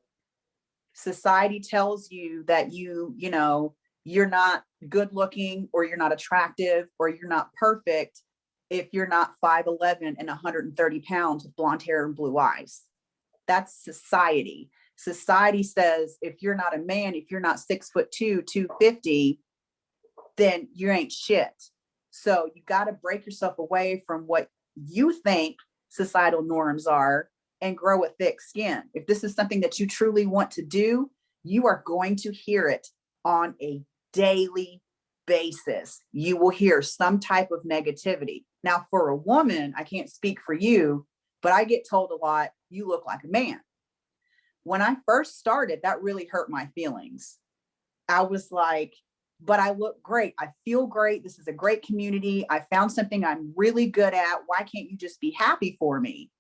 [SPEAKER 2] Society tells you that you know, you're not good looking, or you're not attractive, or you're not perfect if you're not 5'11" and 130 pounds with blonde hair and blue eyes. That's society. Society says if you're not a man, if you're not 6'2", 250, then you ain't shit. So you got to break yourself away from what you think societal norms are and grow a thick skin. If this is something that you truly want to do, you are going to hear it on a daily basis. You will hear some type of negativity. Now, for a woman, I can't speak for you, but I get told a lot, you look like a man. When I first started, that really hurt my feelings. I was like, but I look great. I feel great. This is a great community. I found something I'm really good at. Why can't you just be happy for me?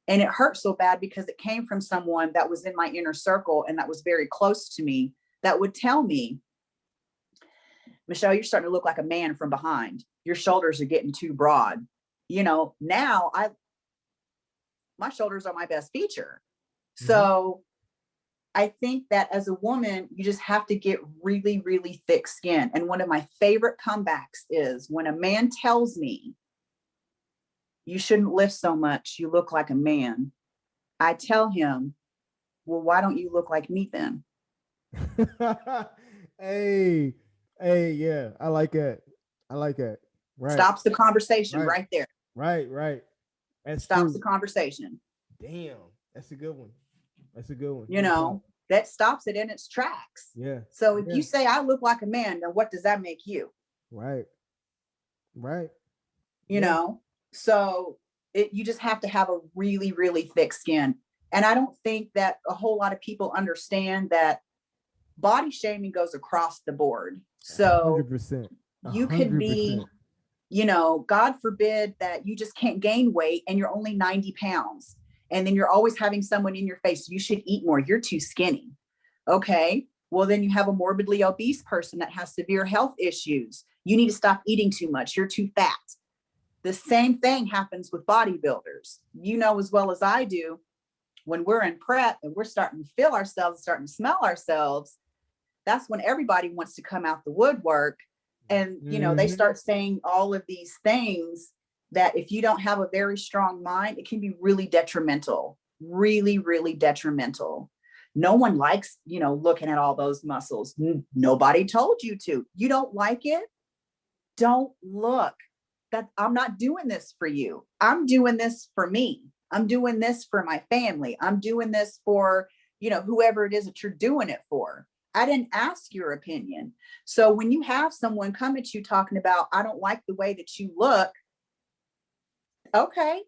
[SPEAKER 2] And it hurt so bad because it came from someone that was in my inner circle and that was very close to me that would tell me, Michelle, you're starting to look like a man from behind. Your shoulders are getting too broad. You know, now my shoulders are my best feature. So I think that as a woman, you just have to get really, really thick skin. And one of my favorite comebacks is when a man tells me, you shouldn't lift so much, you look like a man. I tell him, well, why don't you look like me then?
[SPEAKER 1] Hey, yeah, I like that. I like that.
[SPEAKER 2] Right. Stops the conversation right there.
[SPEAKER 1] Right.
[SPEAKER 2] That stops the conversation.
[SPEAKER 1] Damn, that's a good one. That's a good one.
[SPEAKER 2] You know, that stops it in its tracks.
[SPEAKER 1] Yeah.
[SPEAKER 2] So if you say I look like a man, then what does that make you?
[SPEAKER 1] Right.
[SPEAKER 2] You know, so you just have to have a really, really thick skin. And I don't think that a whole lot of people understand that body shaming goes across the board. So
[SPEAKER 1] 100%.
[SPEAKER 2] You can be, you know, God forbid that you just can't gain weight and you're only 90 pounds. And then you're always having someone in your face, you should eat more, you're too skinny. Okay, well, then you have a morbidly obese person that has severe health issues. You need to stop eating too much, you're too fat. The same thing happens with bodybuilders. You know as well as I do, when we're in prep and we're starting to feel ourselves, starting to smell ourselves, that's when everybody wants to come out the woodwork. And, you know, they start saying all of these things that if you don't have a very strong mind, it can be really detrimental, really, really detrimental. No one likes, you know, looking at all those muscles. Nobody told you to. You don't like it? Don't look. That I'm not doing this for you. I'm doing this for me. I'm doing this for my family. I'm doing this for, you know, whoever it is that you're doing it for. I didn't ask your opinion. So when you have someone come at you talking about, I don't like the way that you look, okay,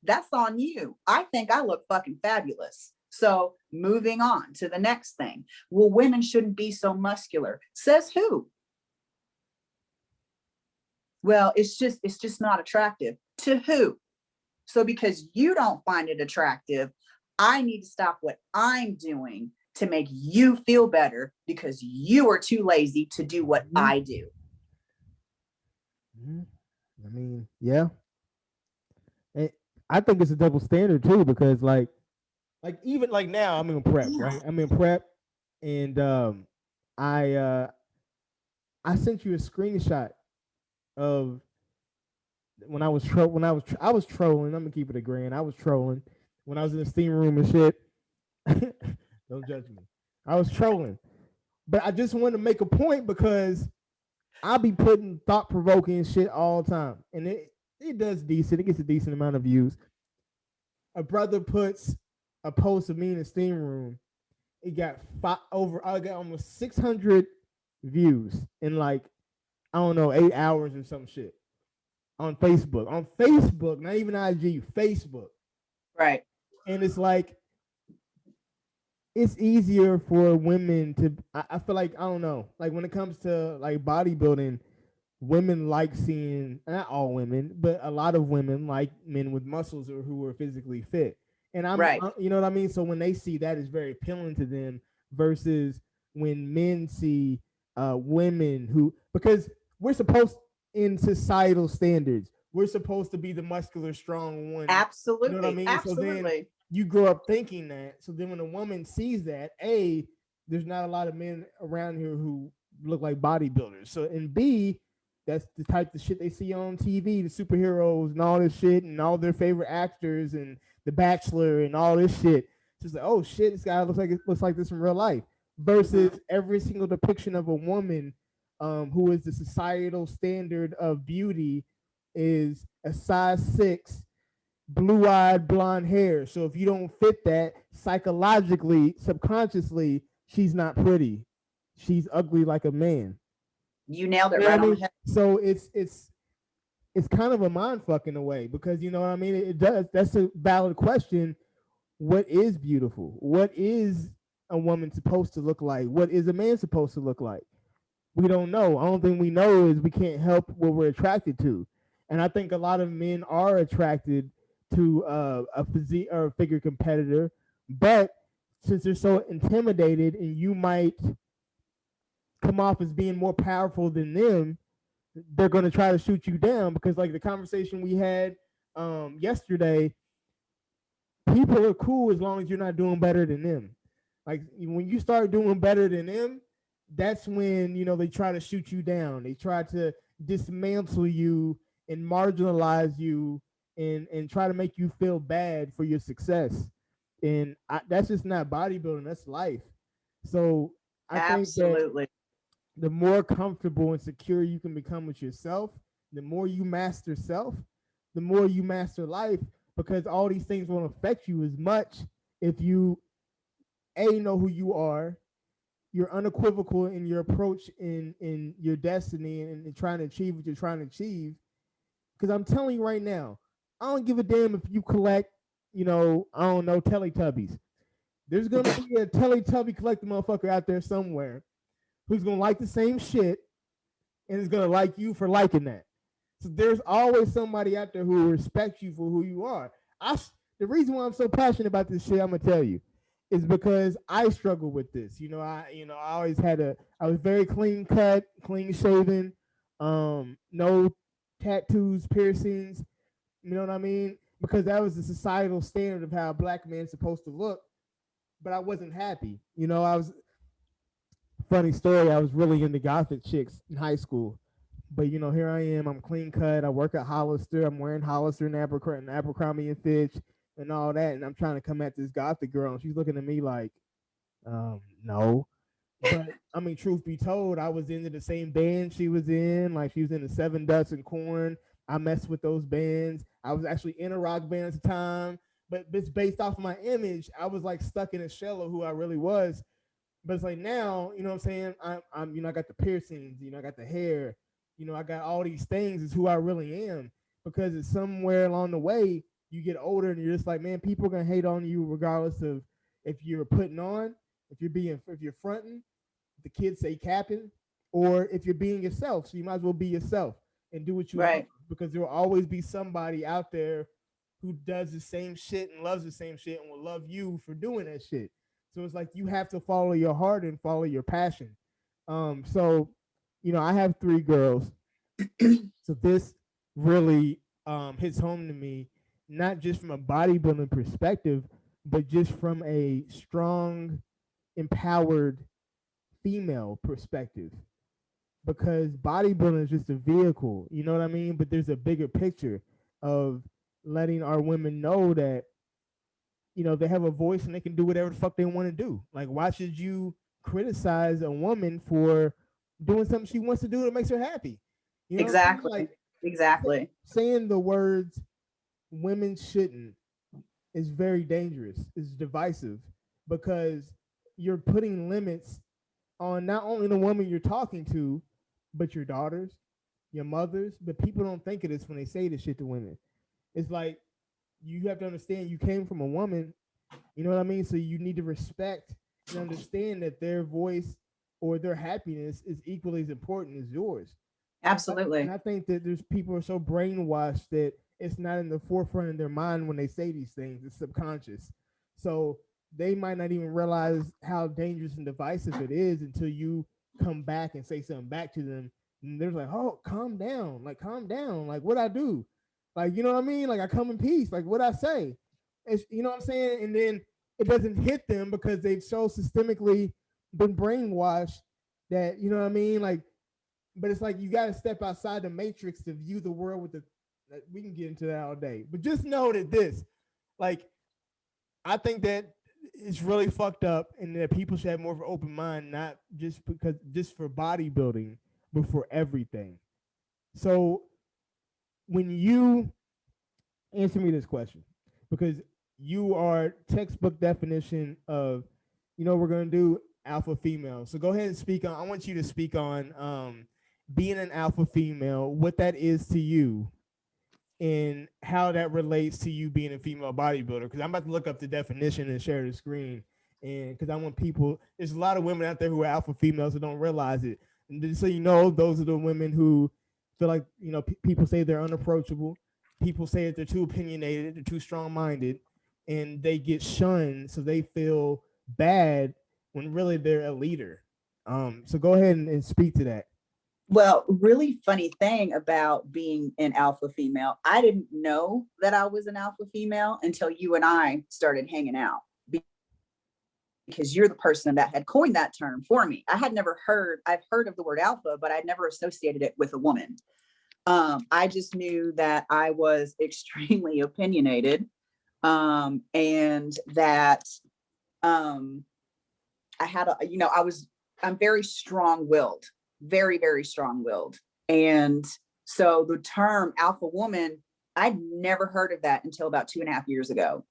[SPEAKER 2] that's on you. I think I look fucking fabulous. So moving on to the next thing. Well, women shouldn't be so muscular. Says who? Well, it's just not attractive. To who? So because you don't find it attractive, I need to stop what I'm doing to make you feel better because you are too lazy to do what I do.
[SPEAKER 1] I mean, yeah. And I think it's a double standard too, because like even like now I'm in prep, right? I'm in prep, and I sent you a screenshot of when I was trolling. I'm gonna keep it a grand. I was trolling when I was in the steam room and shit. Don't judge me. I was trolling, but I just wanted to make a point because I'll be putting thought provoking shit all the time, and it does decent. It gets a decent amount of views. A brother puts a post of me in the steam room. It got I got almost 600 views in like, I don't know, 8 hours or some shit on Facebook. On Facebook, not even IG, Facebook.
[SPEAKER 2] Right.
[SPEAKER 1] And it's like, it's easier for women to, I feel like, I don't know, like when it comes to like bodybuilding, women like seeing, not all women, but a lot of women like men with muscles or who are physically fit. And you know what I mean? So when they see that, it's very appealing to them versus when men see women who, because we're supposed, in societal standards, we're supposed to be the muscular, strong one.
[SPEAKER 2] Absolutely.
[SPEAKER 1] You know what I mean?
[SPEAKER 2] Absolutely.
[SPEAKER 1] So then you grow up thinking that. So then when a woman sees that, A, there's not a lot of men around here who look like bodybuilders. So, and B, that's the type of shit they see on TV, the superheroes and all this shit and all their favorite actors and The Bachelor and all this shit. She's like, oh shit, this guy looks like this in real life. Versus every single depiction of a woman, who is the societal standard of beauty, is a size 6, blue-eyed, blonde hair. So if you don't fit that, psychologically, subconsciously, she's not pretty. She's ugly like a man.
[SPEAKER 2] You nailed it
[SPEAKER 1] You know
[SPEAKER 2] right
[SPEAKER 1] what I
[SPEAKER 2] on the
[SPEAKER 1] mean?
[SPEAKER 2] head.
[SPEAKER 1] So it's kind of a mind fuck in a way, because you know what I mean. It does. That's a valid question. What is beautiful? What is a woman supposed to look like? What is a man supposed to look like? We don't know. The only thing we know is we can't help what we're attracted to. And I think a lot of men are attracted to a physique or a figure competitor, but since they're so intimidated and you might come off as being more powerful than them, they're going to try to shoot you down. Because like the conversation we had yesterday, people are cool as long as you're not doing better than them. Like when you start doing better than them, that's when they try to shoot you down. They try to dismantle you and marginalize you and try to make you feel bad for your success. And that's just not bodybuilding. That's life. So I think that
[SPEAKER 2] Absolutely.
[SPEAKER 1] the more comfortable and secure you can become with yourself, the more you master self, the more you master life, because all these things won't affect you as much if you know who you are, you're unequivocal in your approach in your destiny and trying to achieve what you're trying to achieve. Because I'm telling you right now, I don't give a damn if you collect, I don't know, Teletubbies. There's gonna be a Teletubby collector motherfucker out there somewhere who's gonna like the same shit and is gonna like you for liking that. So there's always somebody out there who will respect you for who you are. The reason why I'm so passionate about this shit, I'm gonna tell you, is because I struggle with this. I always I was very clean cut, clean shaven, no tattoos, piercings. You know what I mean? Because that was the societal standard of how a black man's supposed to look. But I wasn't happy. I was funny story. I was really into gothic chicks in high school, but here I am. I'm clean cut. I work at Hollister. I'm wearing Hollister and Abercrombie and Fitch and all that, and I'm trying to come at this gothic girl, and she's looking at me like, no. But I mean, truth be told, I was into the same band she was in. Like she was in the Seven Dust and Corn. I messed with those bands. I was actually in a rock band at the time, but it's based off of my image. I was like stuck in a shell of who I really was. But it's like now, you know what I'm saying? I'm I got the piercings, I got the hair, I got all these things. Is who I really am, because it's somewhere along the way you get older and you're just like, man, people are gonna hate on you regardless of if you're putting on, if you're fronting, the kids say capping, or if you're being yourself. So you might as well be yourself and do what you love,
[SPEAKER 2] Right.
[SPEAKER 1] because there will always be somebody out there who does the same shit and loves the same shit and will love you for doing that shit. So it's like you have to follow your heart and follow your passion. So I have 3 girls, so this really hits home to me, not just from a bodybuilding perspective, but just from a strong, empowered female perspective. Because bodybuilding is just a vehicle, you know what I mean? But there's a bigger picture of letting our women know that they have a voice and they can do whatever the fuck they want to do. Like, why should you criticize a woman for doing something she wants to do that makes her happy? You know what I'm saying?
[SPEAKER 2] Exactly.
[SPEAKER 1] Like,
[SPEAKER 2] Exactly.
[SPEAKER 1] saying the words "women shouldn't" is very dangerous. It's divisive, because you're putting limits on not only the woman you're talking to, but your daughters, your mothers. But people don't think of this when they say this shit to women. It's like, you have to understand you came from a woman, you know what I mean? So you need to respect and understand that their voice or their happiness is equally as important as yours. And
[SPEAKER 2] Absolutely.
[SPEAKER 1] I think that there's people are so brainwashed that it's not in the forefront of their mind when they say these things. It's subconscious. So they might not even realize how dangerous and divisive it is until you come back and say something back to them. And they're like, oh, calm down. Like, calm down. Like, what I do? Like, you know what I mean? Like, I come in peace. Like, what I say? It's, you know what I'm saying? And then it doesn't hit them because they've so systemically been brainwashed that, you know what I mean? Like, but it's like you got to step outside the matrix to view the world with the. We can get into that all day, but just know that this, like, I think that it's really fucked up, and that people should have more of an open mind, not just for bodybuilding, but for everything. So when you answer me this question, because you are textbook definition of, we're gonna do alpha female. So go ahead and speak on. I want you to speak on being an alpha female, what that is to you, and how that relates to you being a female bodybuilder. Because I'm about to look up the definition and share the screen, and because I want people. There's a lot of women out there who are alpha females who don't realize it, and just so you know, those are the women who feel like people say they're unapproachable. People say that they're too opinionated, they're too strong-minded, and they get shunned, so they feel bad when really they're a leader. So go ahead and speak to that.
[SPEAKER 2] Well, really funny thing about being an alpha female, I didn't know that I was an alpha female until you and I started hanging out, because you're the person that had coined that term for me. I've heard of the word alpha, but I'd never associated it with a woman. I just knew that I was extremely opinionated, and that I'm very strong-willed, very, very strong-willed. And so the term alpha woman, I'd never heard of that until about 2.5 years ago.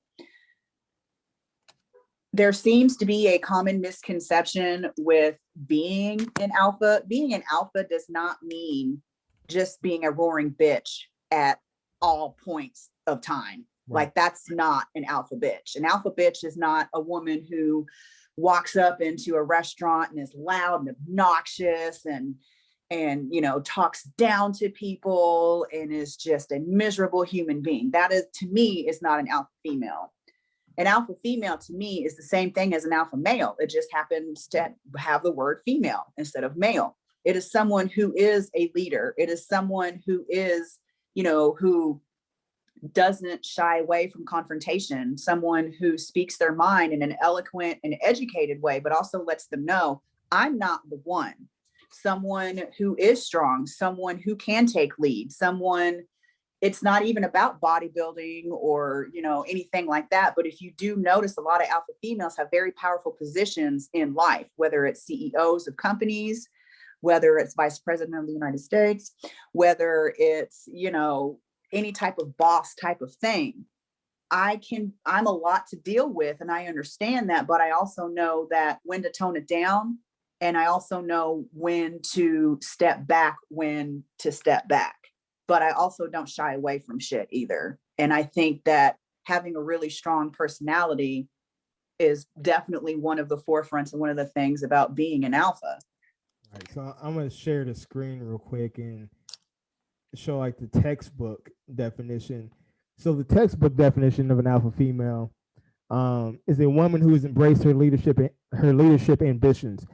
[SPEAKER 2] There seems to be a common misconception with being an alpha. Being an alpha does not mean just being a roaring bitch at all points of time. Right. Like, that's not an alpha bitch. An alpha bitch is not a woman who walks up into a restaurant and is loud and obnoxious and talks down to people and is just a miserable human being. That is, to me, is not an alpha female. An alpha female to me is the same thing as an alpha male. It just happens to have the word female instead of male. It is someone who is a leader. It is someone who is, who doesn't shy away from confrontation, someone who speaks their mind in an eloquent and educated way, but also lets them know, I'm not the one. Someone who is strong, someone who can take lead, someone, it's not even about bodybuilding or, anything like that. But if you do notice, a lot of alpha females have very powerful positions in life, whether it's CEOs of companies, whether it's vice president of the United States, whether it's, any type of boss type of thing. I'm a lot to deal with, and I understand that, but I also know that when to tone it down. And I also know when to step back, when to step back, but I also don't shy away from shit either. And I think that having a really strong personality is definitely one of the forefronts and one of the things about being an alpha.
[SPEAKER 1] All right, so I'm going to share the screen real quick and show like the textbook definition. So the textbook definition of an alpha female is a woman who has embraced her leadership ambitions.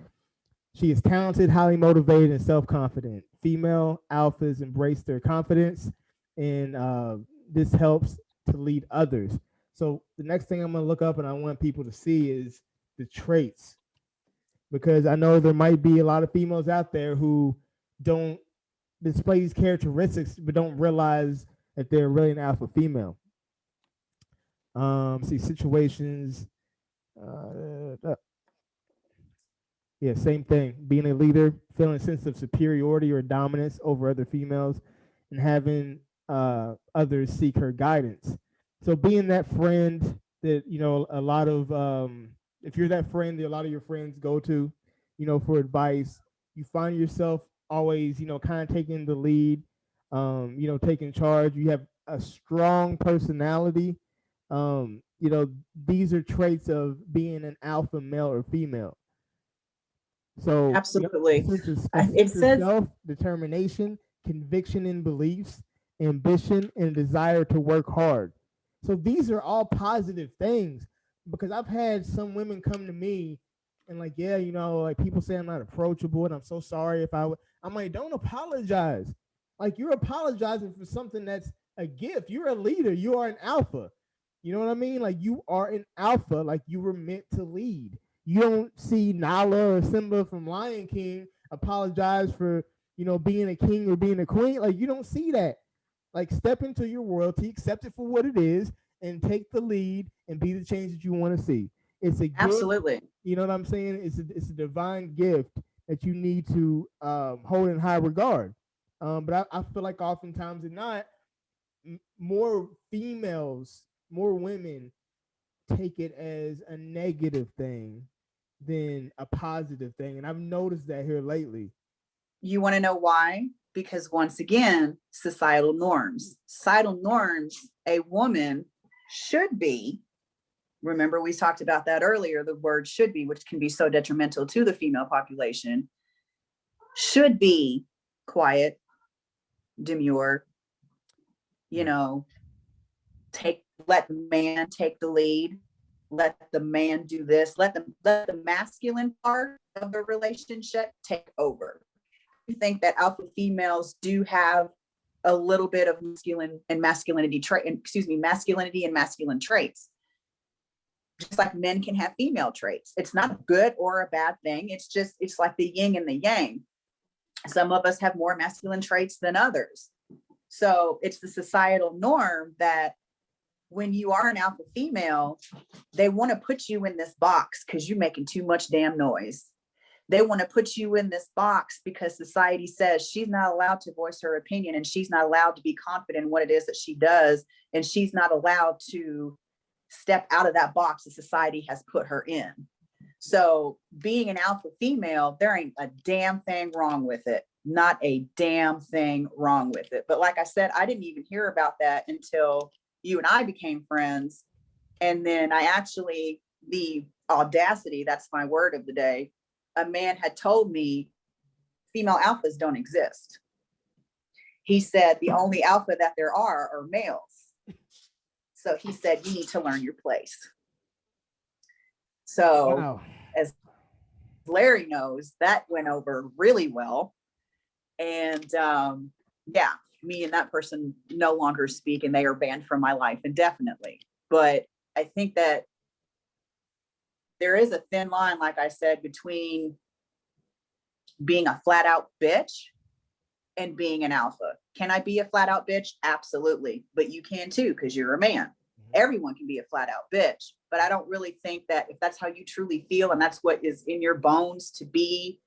[SPEAKER 1] She is talented, highly motivated, and self-confident. Female alphas embrace their confidence, and this helps to lead others. So the next thing I'm going to look up and I want people to see is the traits, because I know there might be a lot of females out there who don't display these characteristics but don't realize that they're really an alpha female. See situations. Yeah, same thing. Being a leader, feeling a sense of superiority or dominance over other females, and having others seek her guidance. So being that friend that a lot of if you're that friend that a lot of your friends go to, for advice, you find yourself always kind of taking the lead, taking charge. You have a strong personality. These are traits of being an alpha male or female. So
[SPEAKER 2] absolutely,
[SPEAKER 1] it says self-determination, conviction in beliefs, ambition, and desire to work hard. So these are all positive things, because I've had some women come to me and like, yeah, like people say I'm not approachable, and I'm so sorry if I'm like, don't apologize. Like, you're apologizing for something that's a gift. You're a leader. You are an alpha. You know what I mean? Like, you are an alpha. Like, you were meant to lead. You don't see Nala or Simba from Lion King apologize for, being a king or being a queen. Like, you don't see that. Like, step into your royalty, accept it for what it is, and take the lead and be the change that you want to see. It's a gift.
[SPEAKER 2] Absolutely.
[SPEAKER 1] You know what I'm saying? It's a divine gift that you need to hold in high regard. But I feel like oftentimes and not, more females, more women take it as a negative thing than a positive thing. And I've noticed that here lately.
[SPEAKER 2] You want to know why? Because once again, societal norms. Societal norms, a woman should be, remember we talked about that earlier, the word should be, which can be so detrimental to the female population, should be quiet, demure, let the man take the lead, let the man do this, let the masculine part of the relationship take over. I think that alpha females do have a little bit of masculinity and masculine traits. Just like men can have female traits. It's not a good or a bad thing. It's like the yin and the yang. Some of us have more masculine traits than others. So it's the societal norm that when you are an alpha female, they want to put you in this box because you're making too much damn noise. They want to put you in this box because society says she's not allowed to voice her opinion, and she's not allowed to be confident in what it is that she does, and she's not allowed to step out of that box that society has put her in. So being an alpha female, there ain't a damn thing wrong with it. Not a damn thing wrong with it. But like I said, I didn't even hear about that until you and I became friends. And then the audacity, that's my word of the day, a man had told me female alphas don't exist. He said the only alpha that there are males. So he said, you need to learn your place. So wow. As Larry knows, that went over really well. And me and that person no longer speak, and they are banned from my life indefinitely. But I think that there is a thin line, like I said, between being a flat out bitch and being an alpha. Can I be a flat out bitch? Absolutely. But you can too, because you're a man. Everyone can be a flat out bitch. But I don't really think that if that's how you truly feel and that's what is in your bones to be,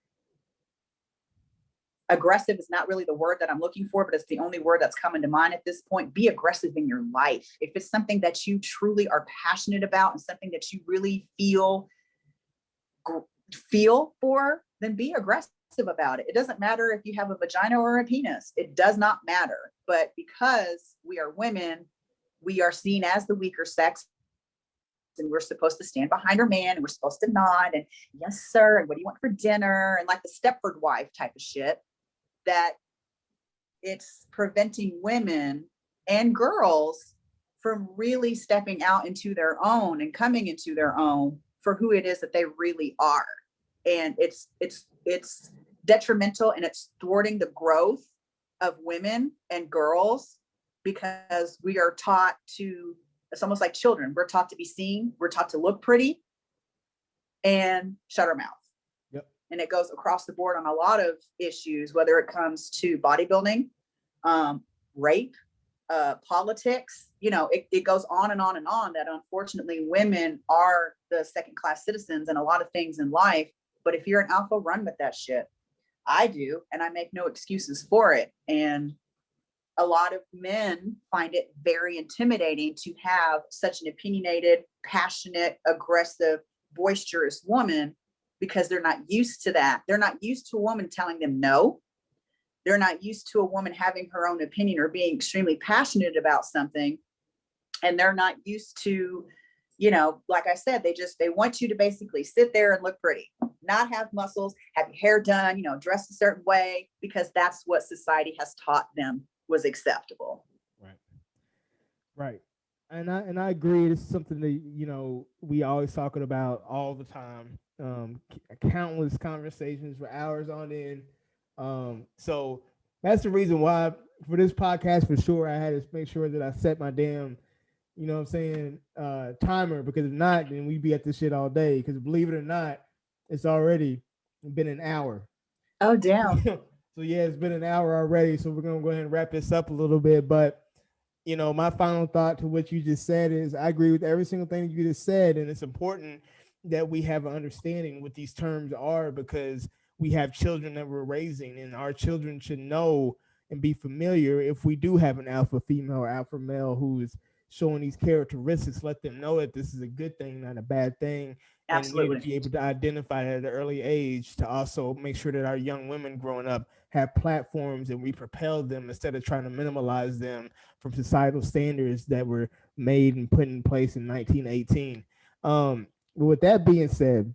[SPEAKER 2] aggressive is not really the word that I'm looking for, but it's the only word that's coming to mind at this point. Be aggressive in your life. If it's something that you truly are passionate about and something that you really feel for, then be aggressive about it. It doesn't matter if you have a vagina or a penis. It does not matter. But because we are women, we are seen as the weaker sex, and we're supposed to stand behind our man, and we're supposed to nod and yes sir, and what do you want for dinner, and like the Stepford wife type of shit, that it's preventing women and girls from really stepping out into their own and coming into their own for who it is that they really are. And it's detrimental, and it's thwarting the growth of women and girls, because we are taught to, it's almost like children. We're taught to be seen. We're taught to look pretty and shut our mouth. Yep. And it goes across the board on a lot of issues, whether it comes to bodybuilding, rape, politics, it goes on and on and on, that unfortunately women are the second-class citizens in a lot of things in life. But if you're an alpha, run with that shit. I do, and I make no excuses for it. And a lot of men find it very intimidating to have such an opinionated, passionate, aggressive, boisterous woman, because they're not used to that. They're not used to a woman telling them no. They're not used to a woman having her own opinion or being extremely passionate about something. And they're not used to, like I said, they want you to basically sit there and look pretty, not have muscles, have your hair done, dress a certain way, because that's what society has taught them was acceptable.
[SPEAKER 1] Right. And I agree. It's something that, we always talking about all the time. Countless conversations for hours on end. So that's the reason why for this podcast, for sure, I had to make sure that I set my damn, timer, because if not, then we'd be at this shit all day. Because believe it or not, it's already been an hour.
[SPEAKER 2] Oh, damn.
[SPEAKER 1] So yeah, it's been an hour already. So we're going to go ahead and wrap this up a little bit. But, my final thought to what you just said is I agree with every single thing you just said. And it's important that we have an understanding what these terms are, because we have children that we're raising, and our children should know and be familiar. If we do have an alpha female or alpha male who is showing these characteristics, let them know that this is a good thing, not a bad thing. And we need to
[SPEAKER 2] Absolutely.
[SPEAKER 1] be able to identify it at an early age, to also make sure that our young women growing up have platforms and we propel them instead of trying to minimalize them from societal standards that were made and put in place in 1918. But with that being said,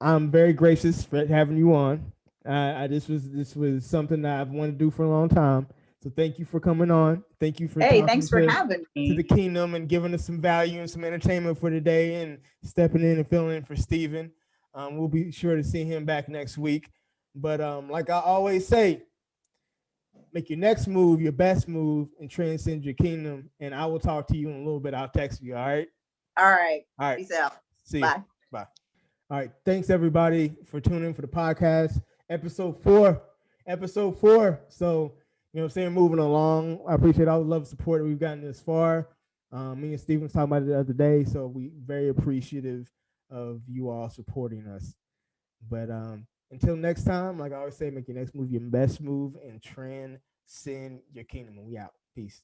[SPEAKER 1] I'm very gracious for having you on. This was something that I've wanted to do for a long time. So thank you for coming on. Thank you for
[SPEAKER 2] Hey,
[SPEAKER 1] talking
[SPEAKER 2] thanks for having
[SPEAKER 1] to the
[SPEAKER 2] me.
[SPEAKER 1] kingdom and giving us some value and some entertainment for today, and stepping in and filling in for Steven. We'll be sure to see him back next week. But like I always say, make your next move your best move and transcend your kingdom. And I will talk to you in a little bit. I'll text you. All right.
[SPEAKER 2] All right.
[SPEAKER 1] All right.
[SPEAKER 2] Peace out.
[SPEAKER 1] See you.
[SPEAKER 2] Bye.
[SPEAKER 1] Bye. All right. Thanks everybody for tuning in for the podcast. Episode 4. Episode 4. So, you know what I'm saying, moving along. I appreciate all the love and support that we've gotten this far. Me and Steven was talking about it the other day. So we very appreciative of you all supporting us. But until next time, like I always say, make your next move your best move and transcend your kingdom. And we out. Peace.